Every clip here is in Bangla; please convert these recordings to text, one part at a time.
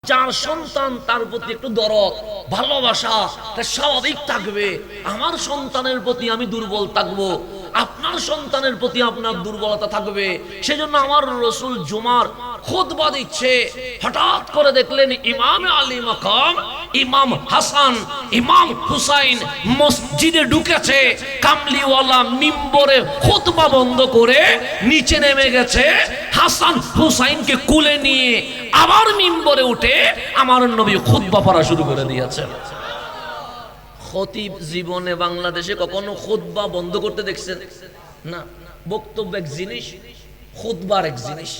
যার সন্তান তার প্রতি একটু দরদ ভালোবাসা তা স্বাভাবিক থাকবে। আমার সন্তানের প্রতি আমি দুর্বল থাকবো, আপনার সন্তানের প্রতি আপনার দুর্বলতা থাকবে। সেজন্য আমার রাসূল জুমার খুতবা দিচ্ছে, হঠাৎ করে দেখলেন ইমাম আলী মাকাম ইমাম হাসান ইমাম হুসাইন মসজিদে ঢুকেছে। কামলিওয়ালা মিম্বরে খুতবা বন্ধ করে নিচে নেমে গেছে, হাসান হুসাইনকে কুলে নিয়ে আবার মিম্বরে উঠে আমার নবী খুতবা পড়া শুরু করে দিয়েছেন। খতিব জীবনে বাংলাদেশে কখনো খুতবা বন্ধ করতে দেখছেন? না। বক্তব্য এক জিনিস, খুতবার এক জিনিস।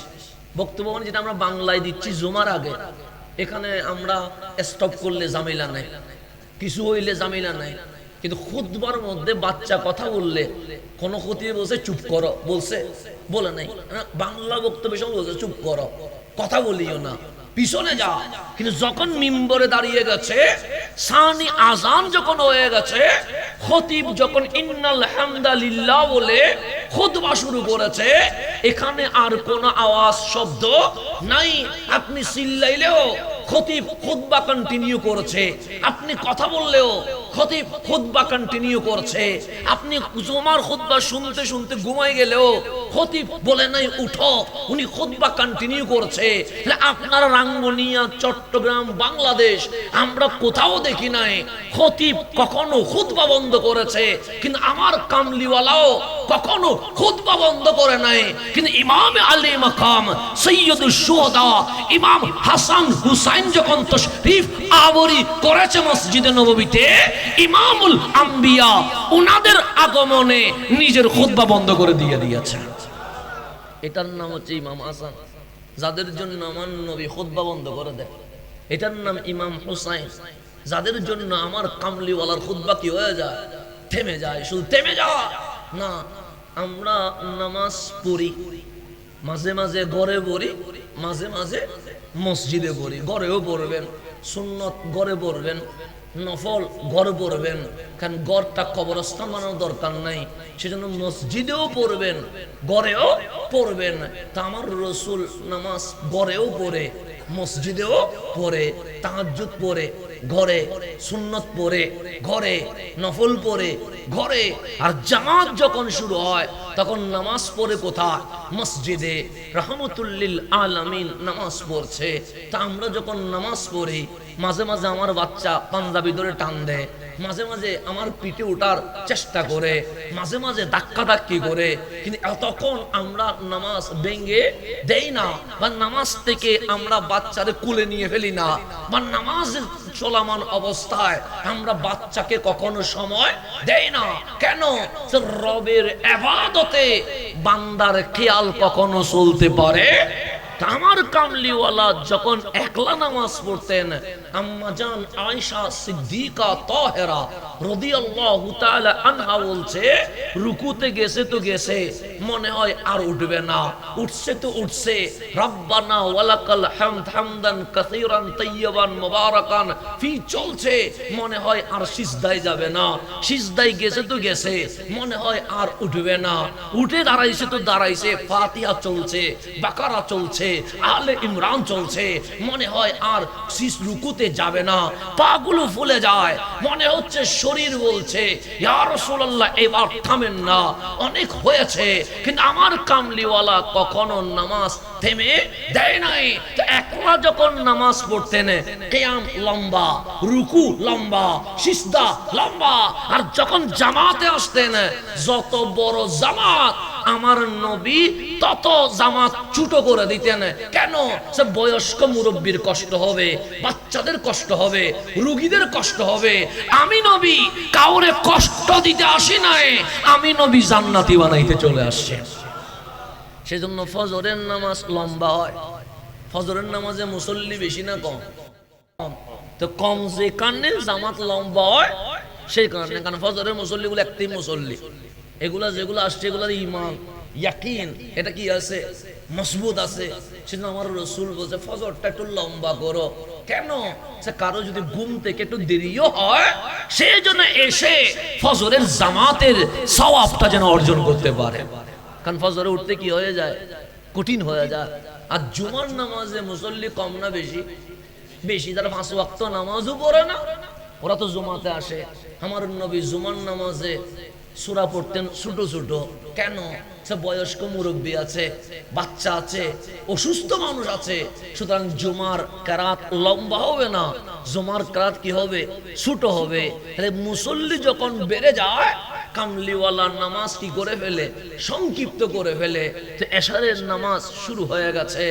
বক্তব্য মানে যেটা আমরা বাংলায় দিচ্ছি জুমার আগে, এখানে আমরা স্টপ করলে ঝামেলা নাই, কিছু হইলে ঝামেলা নাই। কিন্তু খুতবার মধ্যে বাচ্চা কথা বললে কোন খতিব বলছে চুপ করো, বলছে? বলে নাই। বাংলা বক্তব্যের সময় বলছে চুপ করো, কথা বলিও না, পিছনে যা। কিন্তু যখন মিম্বরে দাঁড়িয়ে গেছে, সানি আজান যখন হয়ে গেছে, খতিব যখন ইন্নাল হামদালিল্লাহ বলে খুতবা শুরু করেছে, এখানে আর কোন আওয়াজ শব্দ নাই। আপনি চিল্লাইলেও খতিব খুতবা কন্টিনিউ করেছে, আপনি কথা বললেও খতিব খুতবা কন্টিনিউ করছে, আপনি জুমার খুতবা শুনতে শুনতে ঘুমাই গেলেও খতিব বলে নাই উঠো, উনি খুতবা কন্টিনিউ করছে। আপনার রাঙ্গুনিয়া, চট্টগ্রাম, বাংলাদেশ আমরা কোথাও দেখি নাই খতিব কখনো খুতবা বন্ধ করেছে। কিন্তু আমার কামলিওয়ালাও কখনো খুতবা বন্ধ করে নাই। কিন্তু ইমাম আলী মাকাম সৈয়দুশ শুহাদা ইমাম হাসান হুসাইন যখন তাশরীফ আবরি করেছে মসজিদে নববীতে, ইমামুল আম্বিয়া ওনাদের আগমনে নিজের খুতবা বন্ধ করে দিয়েছে। এটার নাম হচ্ছে ইমাম হাসান, যাদের জন্য আমার নবী খুতবা বন্ধ করে দেয়। এটার নাম ইমাম হুসাইন, যাদের জন্য আমার কামলিওয়ালার খুতবা কি হয়ে যায়? থেমে যায়। শুধু থেমে যাওয়া না, আমরা নামাজ পড়ি, মাঝে মাঝে ঘরে পড়ি, মাঝে মাঝে মসজিদে পড়ি। ঘরেও পড়বেন, সুন্নত ঘরে পড়বেন, নফল ঘরে পড়বেন, কারণ ঘরটা কবরস্থান বানানোর দরকার নাই। সেজন্য মসজিদেও পড়বেন, ঘরেও পড়বেন। তা আমার রাসূল নামাজ ঘরেও পড়ে, মসজিদেও পড়ে, তাহাজ্জুদ পড়ে ঘরে, সুন্নত পড়ে ঘরে, নফল পড়ে ঘরে। আর জামাত যখন শুরু হয় তখন নামাজ পড়ে কোথায়? মসজিদে। রাহমাতুল লিল আলামিন নামাজ পড়ছে। তা আমরা যখন নামাজ পড়ি, মাঝে মাঝে আমার বাচ্চা পাঞ্জাবি ধরে টান দেয়, মাঝে মাঝে আমার পিঠে ওঠার চেষ্টা করে, মাঝে মাঝে ধাক্কা ধাক্কি করে। কিন্তু তখন আমরা নামাজ ভেঙে দেই না, বা নামাজ থেকে আমরা বাচ্চারে কুলে নিয়ে ফেলি না, বা নামাজ চলমান অবস্থায় আমরা বাচ্চাকে কখনো সময় দেই না। কেন? রবের ইবাদতে বান্দার খেয়াল কখনো চলতে পারে। আমার কামলিওয়ালা যখন একলা নামাজ পড়তেন, আম্মা জান আয়েশা সিদ্দিকা তাহেরা রাদিয়াল্লাহু তাআলা আনহা বলছে, রুকুতে গেছে তো গেছে, মনে হয় আর উঠবে না, উঠছে তো উঠছে, রব্বানা ওয়ালাকাল হামদ হামদান কাসীরান তাইয়্যিবান মুবারাকান ফি চলছে, মনে হয় আর সিজদায় যাবে না, সিজদায় গেছে তো গেছে, মনে হয় আর উঠবে না, উঠে দাঁড়াইছে তো দাঁড়াইছে, ফাতিহা চলছে, বাকারা চলছে, আলে ইমরান চলছে, মনে হয় আর রুকুতে যাবে না, পাগুলো ফুলে যায়, মনে হচ্ছে শরীর বলছে ইয়া রাসূলুল্লাহ এবার থামেন না, অনেক হয়েছে। কিন্তু আমার কামলিওয়ালা কখনো নামাজ থেমে দেয় নাই। তো একলা যখন নামাজ পড়তেন, কিয়াম লম্বা, রুকু লম্বা, সিজদা লম্বা। আর যখন জামাতে আসতেন, যত বড় জামাত আমার নবী তত জামাত ছোট করে দিতেন। কেন? সে বয়স্ক মুরব্বীর কষ্ট হবে, বাচ্চাদের কষ্ট হবে, রোগীদের কষ্ট হবে। আমি নবী কাউরে কষ্ট দিতে আসি নাই, আমি নবী জান্নাতি বানাইতে চলে আসছি। সেজন্য ফজরের নামাজ লম্বা হয়। ফজরের নামাজে মুসল্লি বেশি না কম? তো কম যে কারণে জামাত লম্বা হয় সেই কারণে, কারণ ফজরের মুসল্লিগুলো একটাই মুসল্লি, এগুলা যেগুলো আসছে এগুলার ঈমান ইয়াকিন এটা কি আছে? মজবুত আছে। সেজন্য আমার রাসূল বলছে ফজরটা একটু লম্বা করো। কেন? সে কারো যদি ঘুম থেকে একটু দেরিও হয়, সেই জন্য এসে ফজরের জামাতের সওয়াবটা যেন অর্জন করতে পারে। কারণ ফজরে উঠতে কি হয়ে যায়? কঠিন হয়ে যায়। আর জুমার নামাজে মুসল্লি কম না বেশি? বেশি যারা 5 ওয়াক্ত নামাজও পড়ে না ওরা তো জুমাতে আসে। আমার নবী জুমার নামাজে সূরা পড়তেন ছোট ছোট। কেন? সে বয়স্ক মুরব্বী আছে, বাচ্চা আছে, অসুস্থ মানুষ আছে, সুতরাং জুমার কেরাত লম্বা হবে না, জুমার কেরাত কি হবে? ছোট হবে। তাহলে মুসল্লি যখন বেড়ে যায় কামলিওয়ালা নামাজ কি করে ফেলে? সংক্ষিপ্ত করে ফেলে। তো এশারের নামাজ শুরু হয়ে গেছে।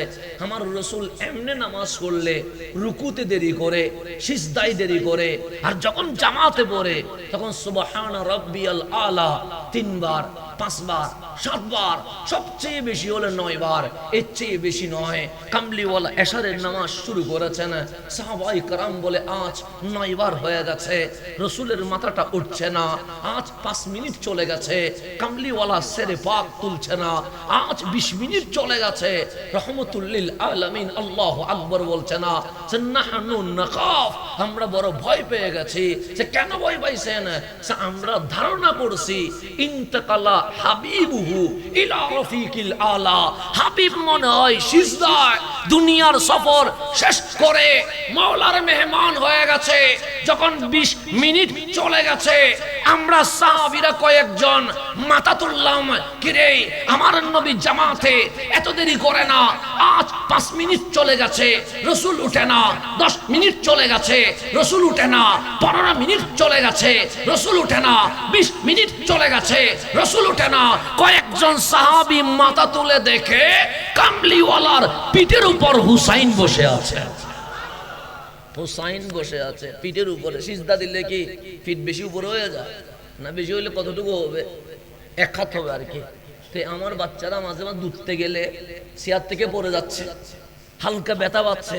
আমার রাসূল এমনি নামাজ করলে রুকুতে দেরি করে, সিজদায় দেরি করে, আর যখন জামাতে পড়ে তখন সুবহানা রাব্বিয়াল আলা 3 বার, 5 বার, 7 বার, সবচেয়ে বেশি হলে 9 বার, এর চেয়ে বেশি নয়। কামলিওয়ালা এশারের নামাজ শুরু করেছেন। সাহাবায়ে কেরাম বলে আজ 9 বার হয়ে গেছে, রাসূলের মাথাটা উঠছে না, আজ 5 মিনিট চলে গেছে, কামলিওয়ালা সেরে পাক তুলছে না, আজ 20 মিনিট চলে গেছে, রহমতুল লিল আলামিন আল্লাহু আকবার বলছে না। নাহনু নাখাফ, আমরা বড় ভয় পেয়ে গেছি। সে কেন ভয় পাইছেন? আমরা ধারণা করছি ইন্তাকালা হাবিবুহু ইলা রফিকিল আলা, হাবিব মনে হয় সিজদায় দুনিয়ার সফর শেষ করে মাওলার মেহমান হয়ে গেছে। যখন 20 মিনিট চলে গেছে আমরা সাহাবীরা কয়েকজন মাথা তুললাম, কিরে আমার নবী জামাতে এত দেরি করে না, আজ 5 মিনিট চলে গেছে রাসূল উঠে না, 10 মিনিট চলে গেছে রাসূল উঠে না, 15 মিনিট চলে গেছে রাসূল উঠে না, 20 মিনিট চলে গেছে রাসূল উঠে না। কয়েকজন সাহাবী মাথা তুলে দেখে কামলিওয়ালার পিঠের উপর হুসাইন বসে আছে। হুসাইন বসে আছে পিঠের উপরে। সিজদা দিলে কি পিঠ বেশি উপরে হয়ে যায় না? বেশি হইলে কতটুকু হবে? 1 হাত হবে আর কি। তো আমার বাচ্চারা মাঝে মাঝে দুধতে গেলে চেয়ার থেকে পড়ে যাচ্ছে, হালকা ব্যথা পাচ্ছে,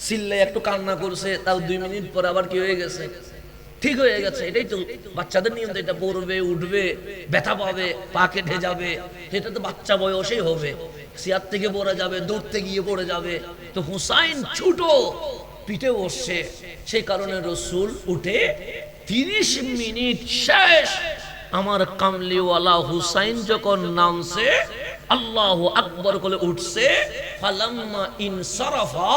চিল্লে একটু কান্না করছে, তাও 2 মিনিট পরে আবার কি হয়ে গেছে? ঠিক হয়ে গেছে। এটাই তো বাচ্চাদের নিয়ম। এটা পড়বে, উঠবে, ব্যথা পাবে, পা কেটে যাবে, এটা তো বাচ্চা বয়সেই হবে। চেয়ার থেকে পড়ে যাবে, দৌড়তে গিয়ে পড়ে যাবে। তো হুসাইন ছোট পিঠে বসছে, সেই কারণে রাসূল উঠে 30 মিনিট শেষ। আমার কামলিওয়ালা হুসাইন যখন নামছে আল্লাহু আকবার বলে উঠছে, ফালাম্মা ইনসারাফা,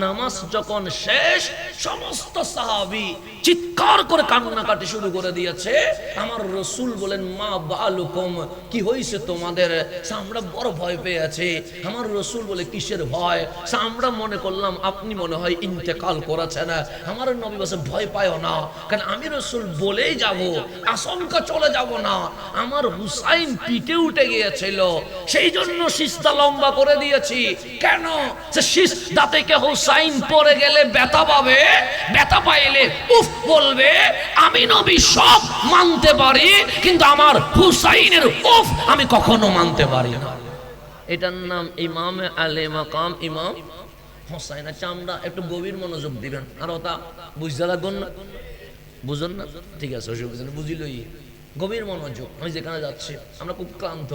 নামাজ যখন শেষ সমস্ত সাহাবী চিৎকার করে কান্নাকাটি শুরু করে দিয়েছে। আমার রাসূল বলেন মা বালুকুম, কি হইছে তোমাদের? আমরা বড় ভয় পেয়ে আছি। আমার রাসূল বলে কিসের ভয়? আমরা মনে করলাম আপনি মনে হয় ইন্তেকাল করেছেন। আমার নবী বলে ভয় পায়ও না, কারণ আমি রাসূল বলেই যাব, আশঙ্কা চলে যাব না। আমার হুসাইন পিঠে উঠে গিয়েছিল, সেই জন্য সিজদা লম্বা করে দিয়েছি। কেন? যে সিজদা থেকে হুসাইন পড়ে গেলে ব্যথা পাবে, ব্যথা পাইলে উফ বলবে। আমি নবী সব মানতে পারি, কিন্তু আমার হুসাইনের উফ আমি কখনো মানতে পারি না। এটার নাম ইমামে আলে মাকাম ইমাম হুসাইন। আচ্ছা, আমরা একটু গভীর মনোযোগ দিবেন। আর ওটা বুঝতে লাগবেন না? বুঝুন না? ঠিক আছে, অসুবিধা নেই, বুঝিলই। গভীর মনোযোগ। আমি যেখানে যাচ্ছি আমরা খুব ক্লান্ত,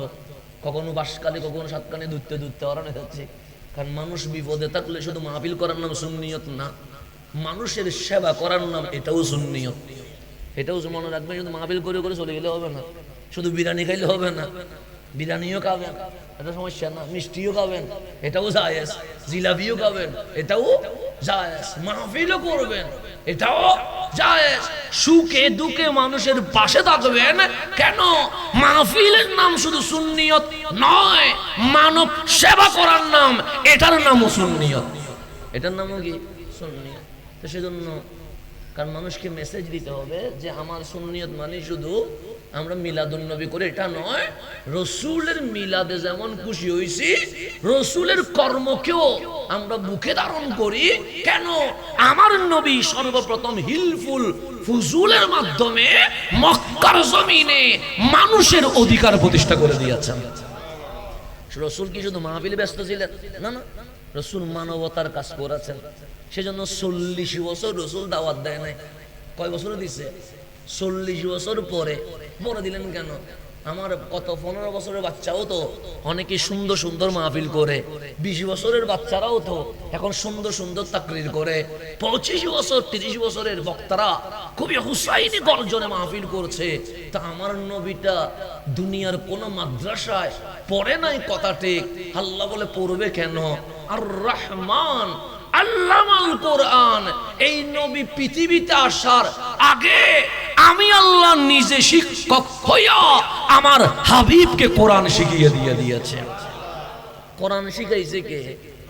কখনো বাসকালে কখনো সাতকানে ধুতে ধুতে অরানে যাচ্ছি। কারণ মানুষ বিপদে থাকলে শুধু মাহফিল করার নাম সুন্নিয়ত না, মানুষের সেবা করার নাম এটাও সুন্নিয়ত। এটাও মনে রাখবেন। শুধু মাহফিল করে করে চলে গেলে হবে না, শুধু বিরিয়ানি খাইলে হবে না, বিরিয়ানিও খাবেন, এটা সমস্যা না, মিষ্টিও খাবেন, এটাও জায়েজ, জিলাপিও খাবেন, এটাও জায়েজ, মাহফিলও করবেন, এটাও জায়েজ। সুখে দুঃখে মানুষের পাশে থাকবেন। কেন? মাহফিলের নাম শুধু সুন্নিয়ত নয়, মানব সেবা করার নাম, এটার নামও সুন্নিয়ত, এটার নামও কি সুন্নিয়ত। তো সেজন্য কারণ মানুষকে মেসেজ দিতে হবে যে আমার সুন্নিয়ত মানে শুধু আমরা মিলাদুন নবী করে এটা নয়, রাসূলের মিলাদে যেমন খুশি হইছি রাসূলের কর্মকেও আমরা বুকে ধারণ করি। কেন? আমার নবী সর্বপ্রথম হিলফুল ফুজুলের মাধ্যমে মক্কার জমিনে মানুষের অধিকার প্রতিষ্ঠা করে দিয়েছেন। রাসূল কি শুধু মাহফিলে ব্যস্ত ছিলেন? না না, রাসূল মানবতার কাজ করেছেন। সেজন্য 40 বছর রাসূল দাওয়াত দেয় নাই। কয় বছর দিছে? 40 বছর পরে দিলেন কেন? আমার কত 15 বছরের বাচ্চাও তো অনেকে সুন্দর সুন্দর মাহফিল করে, 20 বছরের বাচ্চারাও তো এখন সুন্দর সুন্দর তাকরীর করে, 25 বছর 30 বছরের বক্তারা খুবই হুসাইনি গর্জনে মাহফিল করছে। তা আমার নবীটা দুনিয়ার কোন মাদ্রাসায় পড়ে নাই, কথা ঠিক। আল্লাহ বলে পড়বে কেন? আর রহমান আল্লামাল কোরআন। এই নবী পৃথিবীতে আসার আগে আমি আল্লাহ নিজে শিক্ষক হইয়া আমার হাবিবকে কোরআন শিখিয়ে দিয়েছে। কোরআন শিখাইছে কে?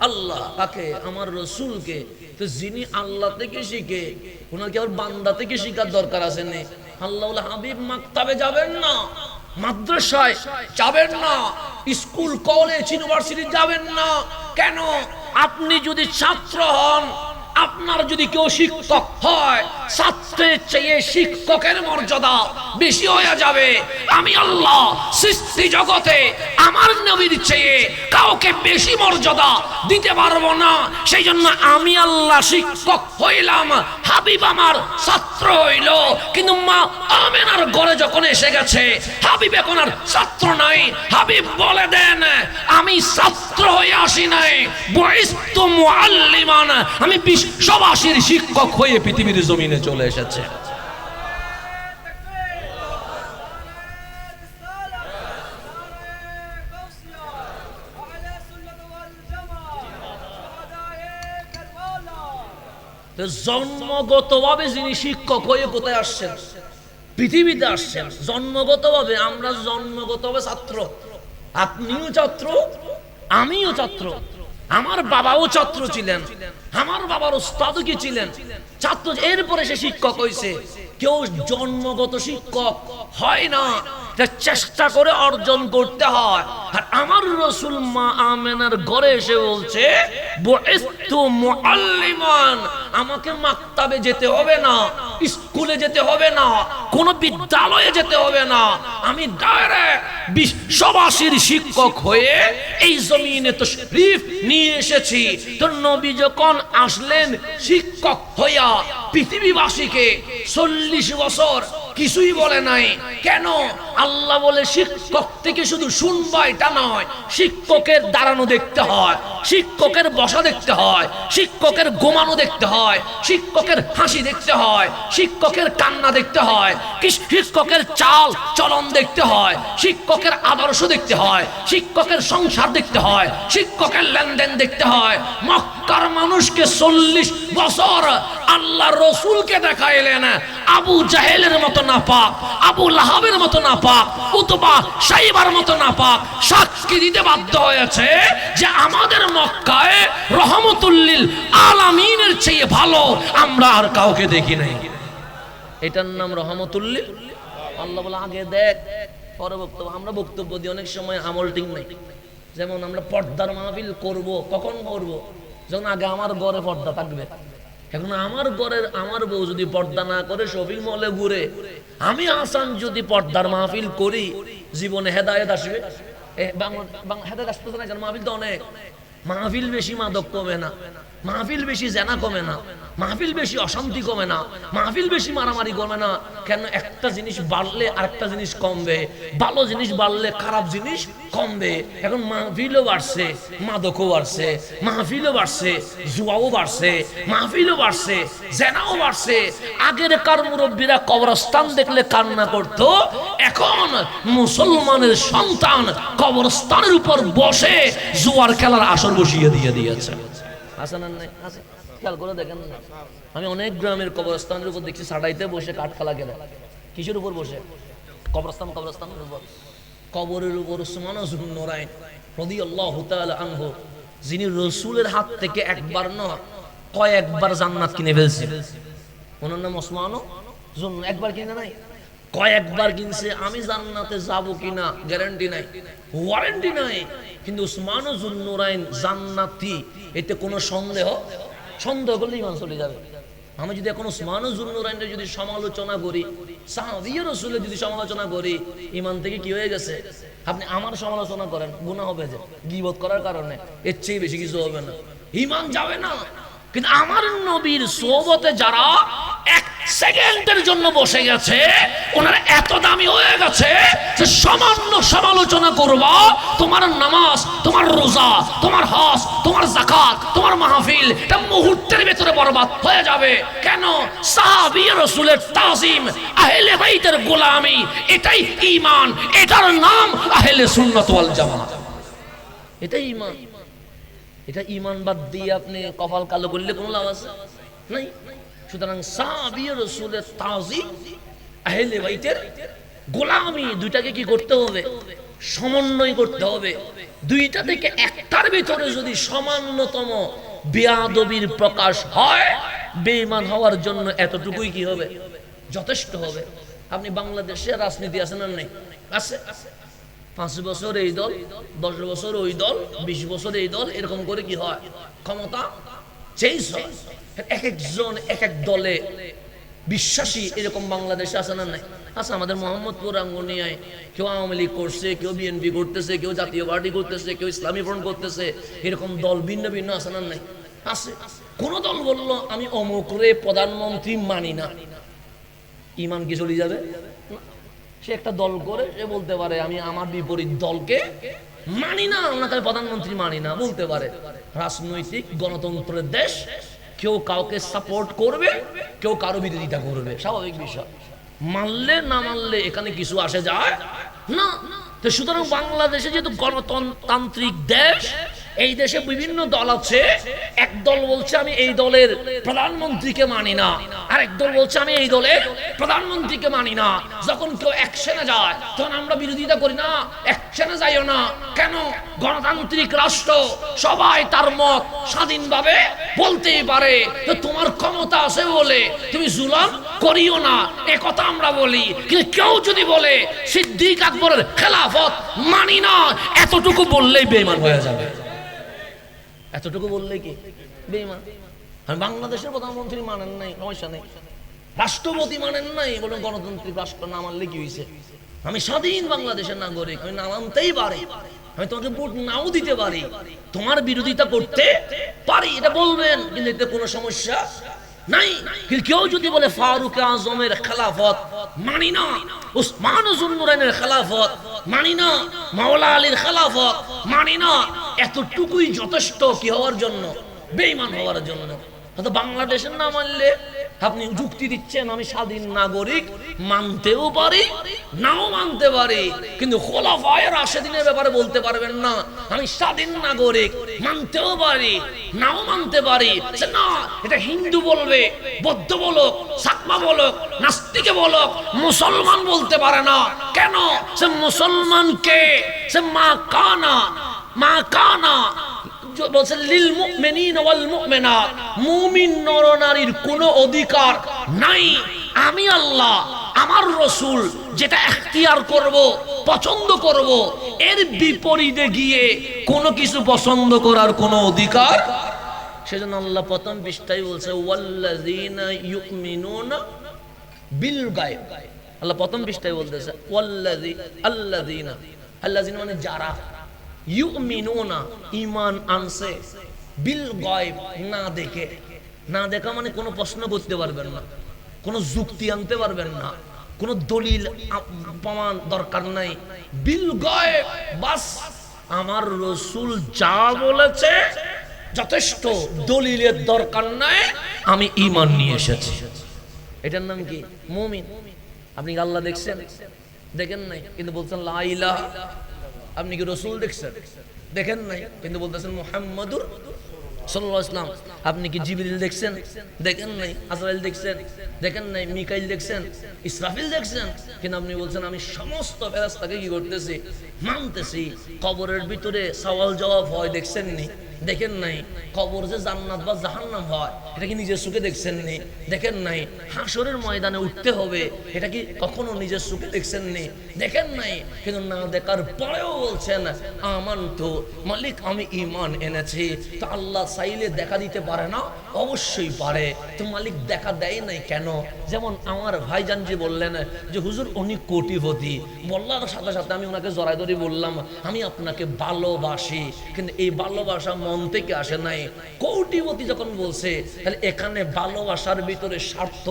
আল্লাহ। কাকে? আমার রসুলকে। তো যিনি আল্লাহ থেকে শিখে, ওনার কি আর বান্দা থেকে শিখার দরকার আছে? না। আল্লাহ হাবিব মাকতাবে যাবেন না, মাদ্রাসায় যাবেন না, স্কুল কলেজ ইউনিভার্সিটি যাবেন না। কেন? আপনি যদি ছাত্র হন, আপনার যদি কেউ শিক্ষক হয়, ছাত্রের চেয়ে শিক্ষকের মর্যাদা বেশি হয়ে যাবে। আমি আল্লাহ সৃষ্টি জগতে আমার নবীর চেয়ে কাউকে বেশি মর্যাদা দিতে পারবো না। সেই জন্য আমি আল্লাহ শিক্ষক হইলাম, হাবিব আমার ছাত্র হইল। কিন্তু মা আমেনার ঘরে যখন এসে গেছে, হাবিব এখন আর ছাত্র নাই। হাবিব বলে দেন, আমি ছাত্র হয়ে আসি নাই, বুইস্তু মুআল্লিমান, আমি বিশ্ববাসীর শিক্ষক হয়ে পৃথিবীর জমিনে চলে এসেছে। জন্মগতভাবে যিনি শিক্ষক হয়ে কোথায় আসছেন? পৃথিবীতে আসছেন জন্মগতভাবে। আমরা জন্মগতভাবে ছাত্র। আপনিও ছাত্র, আমিও ছাত্র। আমার বাবাও ছাত্র ছিলেন, আমার বাবার ওস্তাদও কি ছিলেন? ছাত্র। এরপরে সে শিক্ষক হয়েছে। কেউ জন্মগত শিক্ষক হয় না, চেষ্টা করে অর্জন করতে হয়। আর আমার রসুল মা আমেনার ঘরে এসে বলছে, বুইস্তু মুআল্লিমান, আমাকে মাকতাবে যেতে হবে না, স্কুলে যেতে হবে না, কোন বিদ্যালয়ে যেতে হবে না, আমি ডাইরেক্ট বিশ্ববাসীর শিক্ষক হয়ে এই জমিনে তাশরীফ নিয়ে এসেছি। তো নবী যখন আসলেন শিক্ষক হইয়া পৃথিবীবাসীকে, 40 বছর কিছুই বলে নাই। কেন? আল্লাহ বলে শিক্ষক থেকে শুধু শুনবা এটা নয়, শিক্ষকের দাঁড়ানো দেখতে হয়, শিক্ষকের বসা দেখতে হয়, শিক্ষকের ঘুমানো দেখতে হয়, শিক্ষকের হাসি দেখতে হয়, শিক্ষকের কান্না দেখতে হয়, শিক্ষকের চাল চলন দেখতে হয়, শিক্ষকের আদর্শ দেখতে হয়, শিক্ষকের সংসার দেখতে হয়, শিক্ষকের লেনদেন দেখতে হয়। মক্কার মানুষকে 40 বছর আল্লাহ রসুলকে দেখাইলেন আবু জাহেলের মতো নাপাক, আবু লাহাবের মতো নাপাক, উতবা সাইবার মতো নাপাক। সাক্ষী দিতে বাধ্য হয়েছে যে আমাদের মক্কায় রহমতুল্লিল আলামিনের চেয়ে ভালো আমরা আর কাউকে দেখি নাই। এটার নাম রহমতুল্লিল। আল্লাহ বলে আগে দেখ পরে বক্তব্য। আমরা বক্তব্য দিই অনেক সময় আমল ঠিক নাই। যেমন আমরা পর্দার মাহফিল করব, কখন করব? যখন আগে আমার ঘরে পর্দা থাকবে। এখন আমার ঘরের আমার বউ যদি পর্দা না করে শপিং মলে ঘুরে, আমি হাসান যদি পর্দার মাহফিল করি, জীবনে হেদায়েত আসবে? হেদায়েত আসতেছে না কেন? মাহফিল তো অনেক। মাহফিল বেশি মাদক কমে না, মাহফিল বেশি জেনা কমে না, মাহফিল বেশি অশান্তি কমে না, মাহফিল বেশি মারামারি কমে না। কেন? একটা জিনিস বাড়লে আরেকটা জিনিস কমবে, ভালো জিনিস বাড়লে খারাপ জিনিস কমবে। এখন মাহফিলও বাড়ছে, মাদকও বাড়ছে, মাহফিলও বাড়ছে, জুয়াও বাড়ছে, মাহফিলও বাড়ছে, জেনাও বাড়ছে। আগের কার মুরব্বীরা কবরস্থান দেখলে কান্না করত, এখন মুসলমানের সন্তান কবরস্থানের উপর বসে জুয়ার খেলার আসর বসিয়ে দিয়েছে। আছে না? নাই? আছে। খেয়াল করে দেখেন না, আমি অনেক গ্রামের কবরস্থানের উপর দেখছি সাড়াইতে বসে কাঠ খেলা খেলে। কিসের উপর বসে? কবরস্থানের উপর। কবরের উপর উসমান যুন নুরাইন রাদিয়াল্লাহু তাআলা আনহু, যিনি রাসূলের হাত থেকে একবার না কয়েকবার জান্নাত কিনে ফেলছে। ওনার নাম উসমান যুন। একবার কিনে নাই, কয়েকবার কিনছে। আমি জান্নাতে যাব কিনা গ্যারান্টি নাই, ওয়ারেন্টি নাই, কিন্তু উসমান যুন নুরাইন জান্নাতি, এতে কোনো সন্দেহ করলে ঈমান চলে যাবে। আমি যদি এখন উসমান যুন নুরাইনের যদি সমালোচনা করি, সাহাবীয়ে রাসূলের যদি সমালোচনা করি, ঈমান থেকে কি হয়ে গেছে? আপনি আমার সমালোচনা করেন, গুনাহ হবে, যে গীবত করার কারণে, এর চেয়ে বেশি কিছু হবে না, ঈমান যাবে না। কিন্তু আমার নবীর সোহবতে যারা 1 সেকেন্ডের জন্য বসে গেছে, ওনার এত দামি হয়ে গেছে যে সামান্য সমালোচনা করবা, তোমার নামাজ, তোমার রোজা, তোমার হজ, তোমার যাকাত, তোমার মাহফিল, এটা মুহূর্তের ভেতরে বরবাদ হয়ে যাবে। কেন? সাহাবী রাসূলের তাজিম, আহলে বাইতের গোলামি, এটাই ঈমান। এটার নাম আহলে সুন্নাত ওয়াল জামাত। এটাই ঈমান। এটা ঈমান বাদ দিয়ে আপনি কপাল কালো করলে কোনো লাভ আছে নাই। সুতরাং সাহাবী রাসূলের তাজিম, আহলে বাইতের গোলামি, দুইটাকে কি করতে হবে? সমন্বয় করতে হবে। দুইটা থেকে একটার ভিতরে যদি সামান্যতম বেয়াদবির প্রকাশ হয়, বেঈমান হওয়ার জন্য এতটুকুই কি হবে? যথেষ্ট হবে। আপনি বাংলাদেশে রাজনীতি আছে না? নেই? আছে। 5 বছর এই দল, 10 বছর ওই দল, 20 বছর এই দল, এরকম করে কি হয়? ক্ষমতা চেঞ্জ হয়। এক একজন এক এক দলে বিশ্বাসী, এরকম বাংলাদেশে আছে না? নাই? আচ্ছা, আমাদের মোহাম্মদপুর আঙ্গুনিয়ায় কেউ আওয়ামী লীগ করছে, কেউ বিএনপি করতেছে, কেউ জাতীয় পার্টি করতেছে, কেউ ইসলামী ফ্রন্ট করতেছে, এরকম দল ভিন্ন ভিন্ন আছে না? নাই? আছে। কোন দল বললো আমি অমুক রে প্রধানমন্ত্রী মানি না, ঈমান কি চলে যাবে? সে একটা দল করে সে বলতে পারে আমি আমার বিপরীত দলকে মানি না, ওনাকে প্রধানমন্ত্রী মানি না বলতে পারে। রাজনৈতিক গণতন্ত্রের দেশ, কেউ কাউকে সাপোর্ট করবে, কেউ কারো বিরোধিতা করবে, স্বাভাবিক বিষয়। মানলে না মানলে এখানে কিছু আসে যায় না। তো সুতরাং বাংলাদেশে যেহেতু গণতান্ত্রিক দেশ, এই দেশে বিভিন্ন দল আছে। এক দল বলছে আমি এই দলের প্রধানমন্ত্রীকে মানি না, আরেক দল বলছে আমি এই দলের প্রধানমন্ত্রীকে মানি না। যখন কেউ অ্যাকশনে যায় তখন আমরা বিরোধিতা করি না, অ্যাকশনে যাইও না। কেন? গণতান্ত্রিক রাষ্ট্র, সবাই তার মত স্বাধীনভাবে বলতেই পারে। তো তোমার ক্ষমতা আছে বলে তুমি জুলুম করিও না, এ কথা আমরা বলি। কিন্তু কেউ যদি বলে সিদ্দিক আকবরের খেলাফত মানি না, এতটুকু বললেই বেঈমান হয়ে যাবে। এতটুকু বললে কি বেঈমান? আর বাংলাদেশের প্রধানমন্ত্রী মানেন নাই, সমস্যা নেই। রাষ্ট্রপতি মানেন নাই, বলুন গণতান্ত্রিক রাষ্ট্র না মানলে কি হয়েছে? আমি স্বাধীন বাংলাদেশের নাগরিক, আমি না মানতেই পারি, আমি তোমাকে ভোট নাও দিতে পারি, তোমার বিরোধিতা করতে পারি, এটা বলবেন, কিন্তু এতে কোনো সমস্যা নাই। কেউ যদি বলে ফারুক আজমের খেলাফত মানি না, উসমান জুন্নুরাইনের খেলাফত মানি না, মাওলা আলীর খেলাফত মানি না, এতটুকুই যথেষ্ট কি হওয়ার জন্য? বেঈমান হওয়ার জন্য। তো বাংলাদেশের না মানলে আপনি যুক্তি দিচ্ছেন আমি স্বাধীন নাগরিক, মানতেও পারি নাও মানতে পারি, কিন্তু খোলাফায়ে রাশেদিনের ব্যাপারে বলতে পারবেন না আমি স্বাধীন নাগরিক, মানতেও পারি নাও মানতে পারি। না, এটা হিন্দু বলবে, বৌদ্ধ বলুক, সাকমা বলুক, নাস্তিকে বলুক, মুসলমান বলতে পারে না। কেন? সে মুসলমানকে সে মা কানা বলছেন লিল মুমিনিন ওয়াল মুমিনাত, মুমিন নরনারীর কোনো অধিকার নাই। আমি আল্লাহ, আমার রাসূল যেটা ইখতিয়ার করব, পছন্দ করব, এর বিপরীতে গিয়ে কোনো কিছু পছন্দ করার কোনো অধিকার। সেজন্য আল্লাহ প্রথম পৃষ্ঠায় বলছে ওয়াল্লাযিনা ইউমিনুনা বিল গায়ব। আল্লাহ প্রথম পৃষ্ঠায় বলতেছে আল্লাযিনা মানে যারা, ইউমিনুনা ঈমান আনছে, বিল গায়ব না দেখে। না দেখা মানে কোনো প্রশ্ন করতে পারবেন না, কোনো যুক্তি আনতে পারবেন না, কোনো দলিল প্রমাণ দরকার নাই। বিল গায়ব, বাস আমার রাসূল যা বলেছে যথেষ্ট, দলিলের দরকার নাই, আমি ঈমান নিয়ে এসেছি। এটার নাম কি? মুমিন। আপনি কি আল্লাহ দেখছেন? দেখেন নাই, কিন্তু বলছেন লা ইলাহা। আপনি কি রাসূল দেখছেন? দেখেন নাই, কিন্তু বলতেছেন মুহাম্মাদুর সাল্লাল্লাহু আলাইহি ওয়াসাল্লাম। আপনি কি জিবরিল দেখছেন? দেখেন নাই। আজরাইল দেখছেন? দেখেন নাই। মিকাইল দেখছেন? ইসরাফিল দেখছেন? কিন্তু আপনি বলছেন আমি সমস্ত ফেরেশতাকে কি করতেছি? মানতেছি। কবরের ভিতরে সওয়াল জবাব হয়, দেখছেন নি? দেখেন নাই। কবর যে জান্নাত বা জাহান্নাম হয়, এটা কি নিজের চোখে দেখছেন নি? দেখেন নাই। হাসরের ময়দানে উঠতে হবে, এটা কি কখনো নিজের চোখে দেখছেন নি? দেখেন নাই। কিন্তু না দেখার পরেও বলছেন আমানতু, মালিক আমি ঈমান এনেছি। তো আল্লাহ চাইলে দেখা দিতে পারে না? অবশ্যই পারে। তো মালিক দেখা দেয় নাই কেন? যেমন আমার ভাইজান যে বললেন যে হুজুর উনি কোটিপতি, বলার সাথে সাথে আমি ওনাকে জড়াই ধরে বললাম আমি আপনাকে ভালোবাসি, কিন্তু এই ভালোবাসা মন থেকে আসে নাই। কোটিপতি যখন বলছে, তাহলে এখানে ভালোবাসার ভিতরে স্বার্থ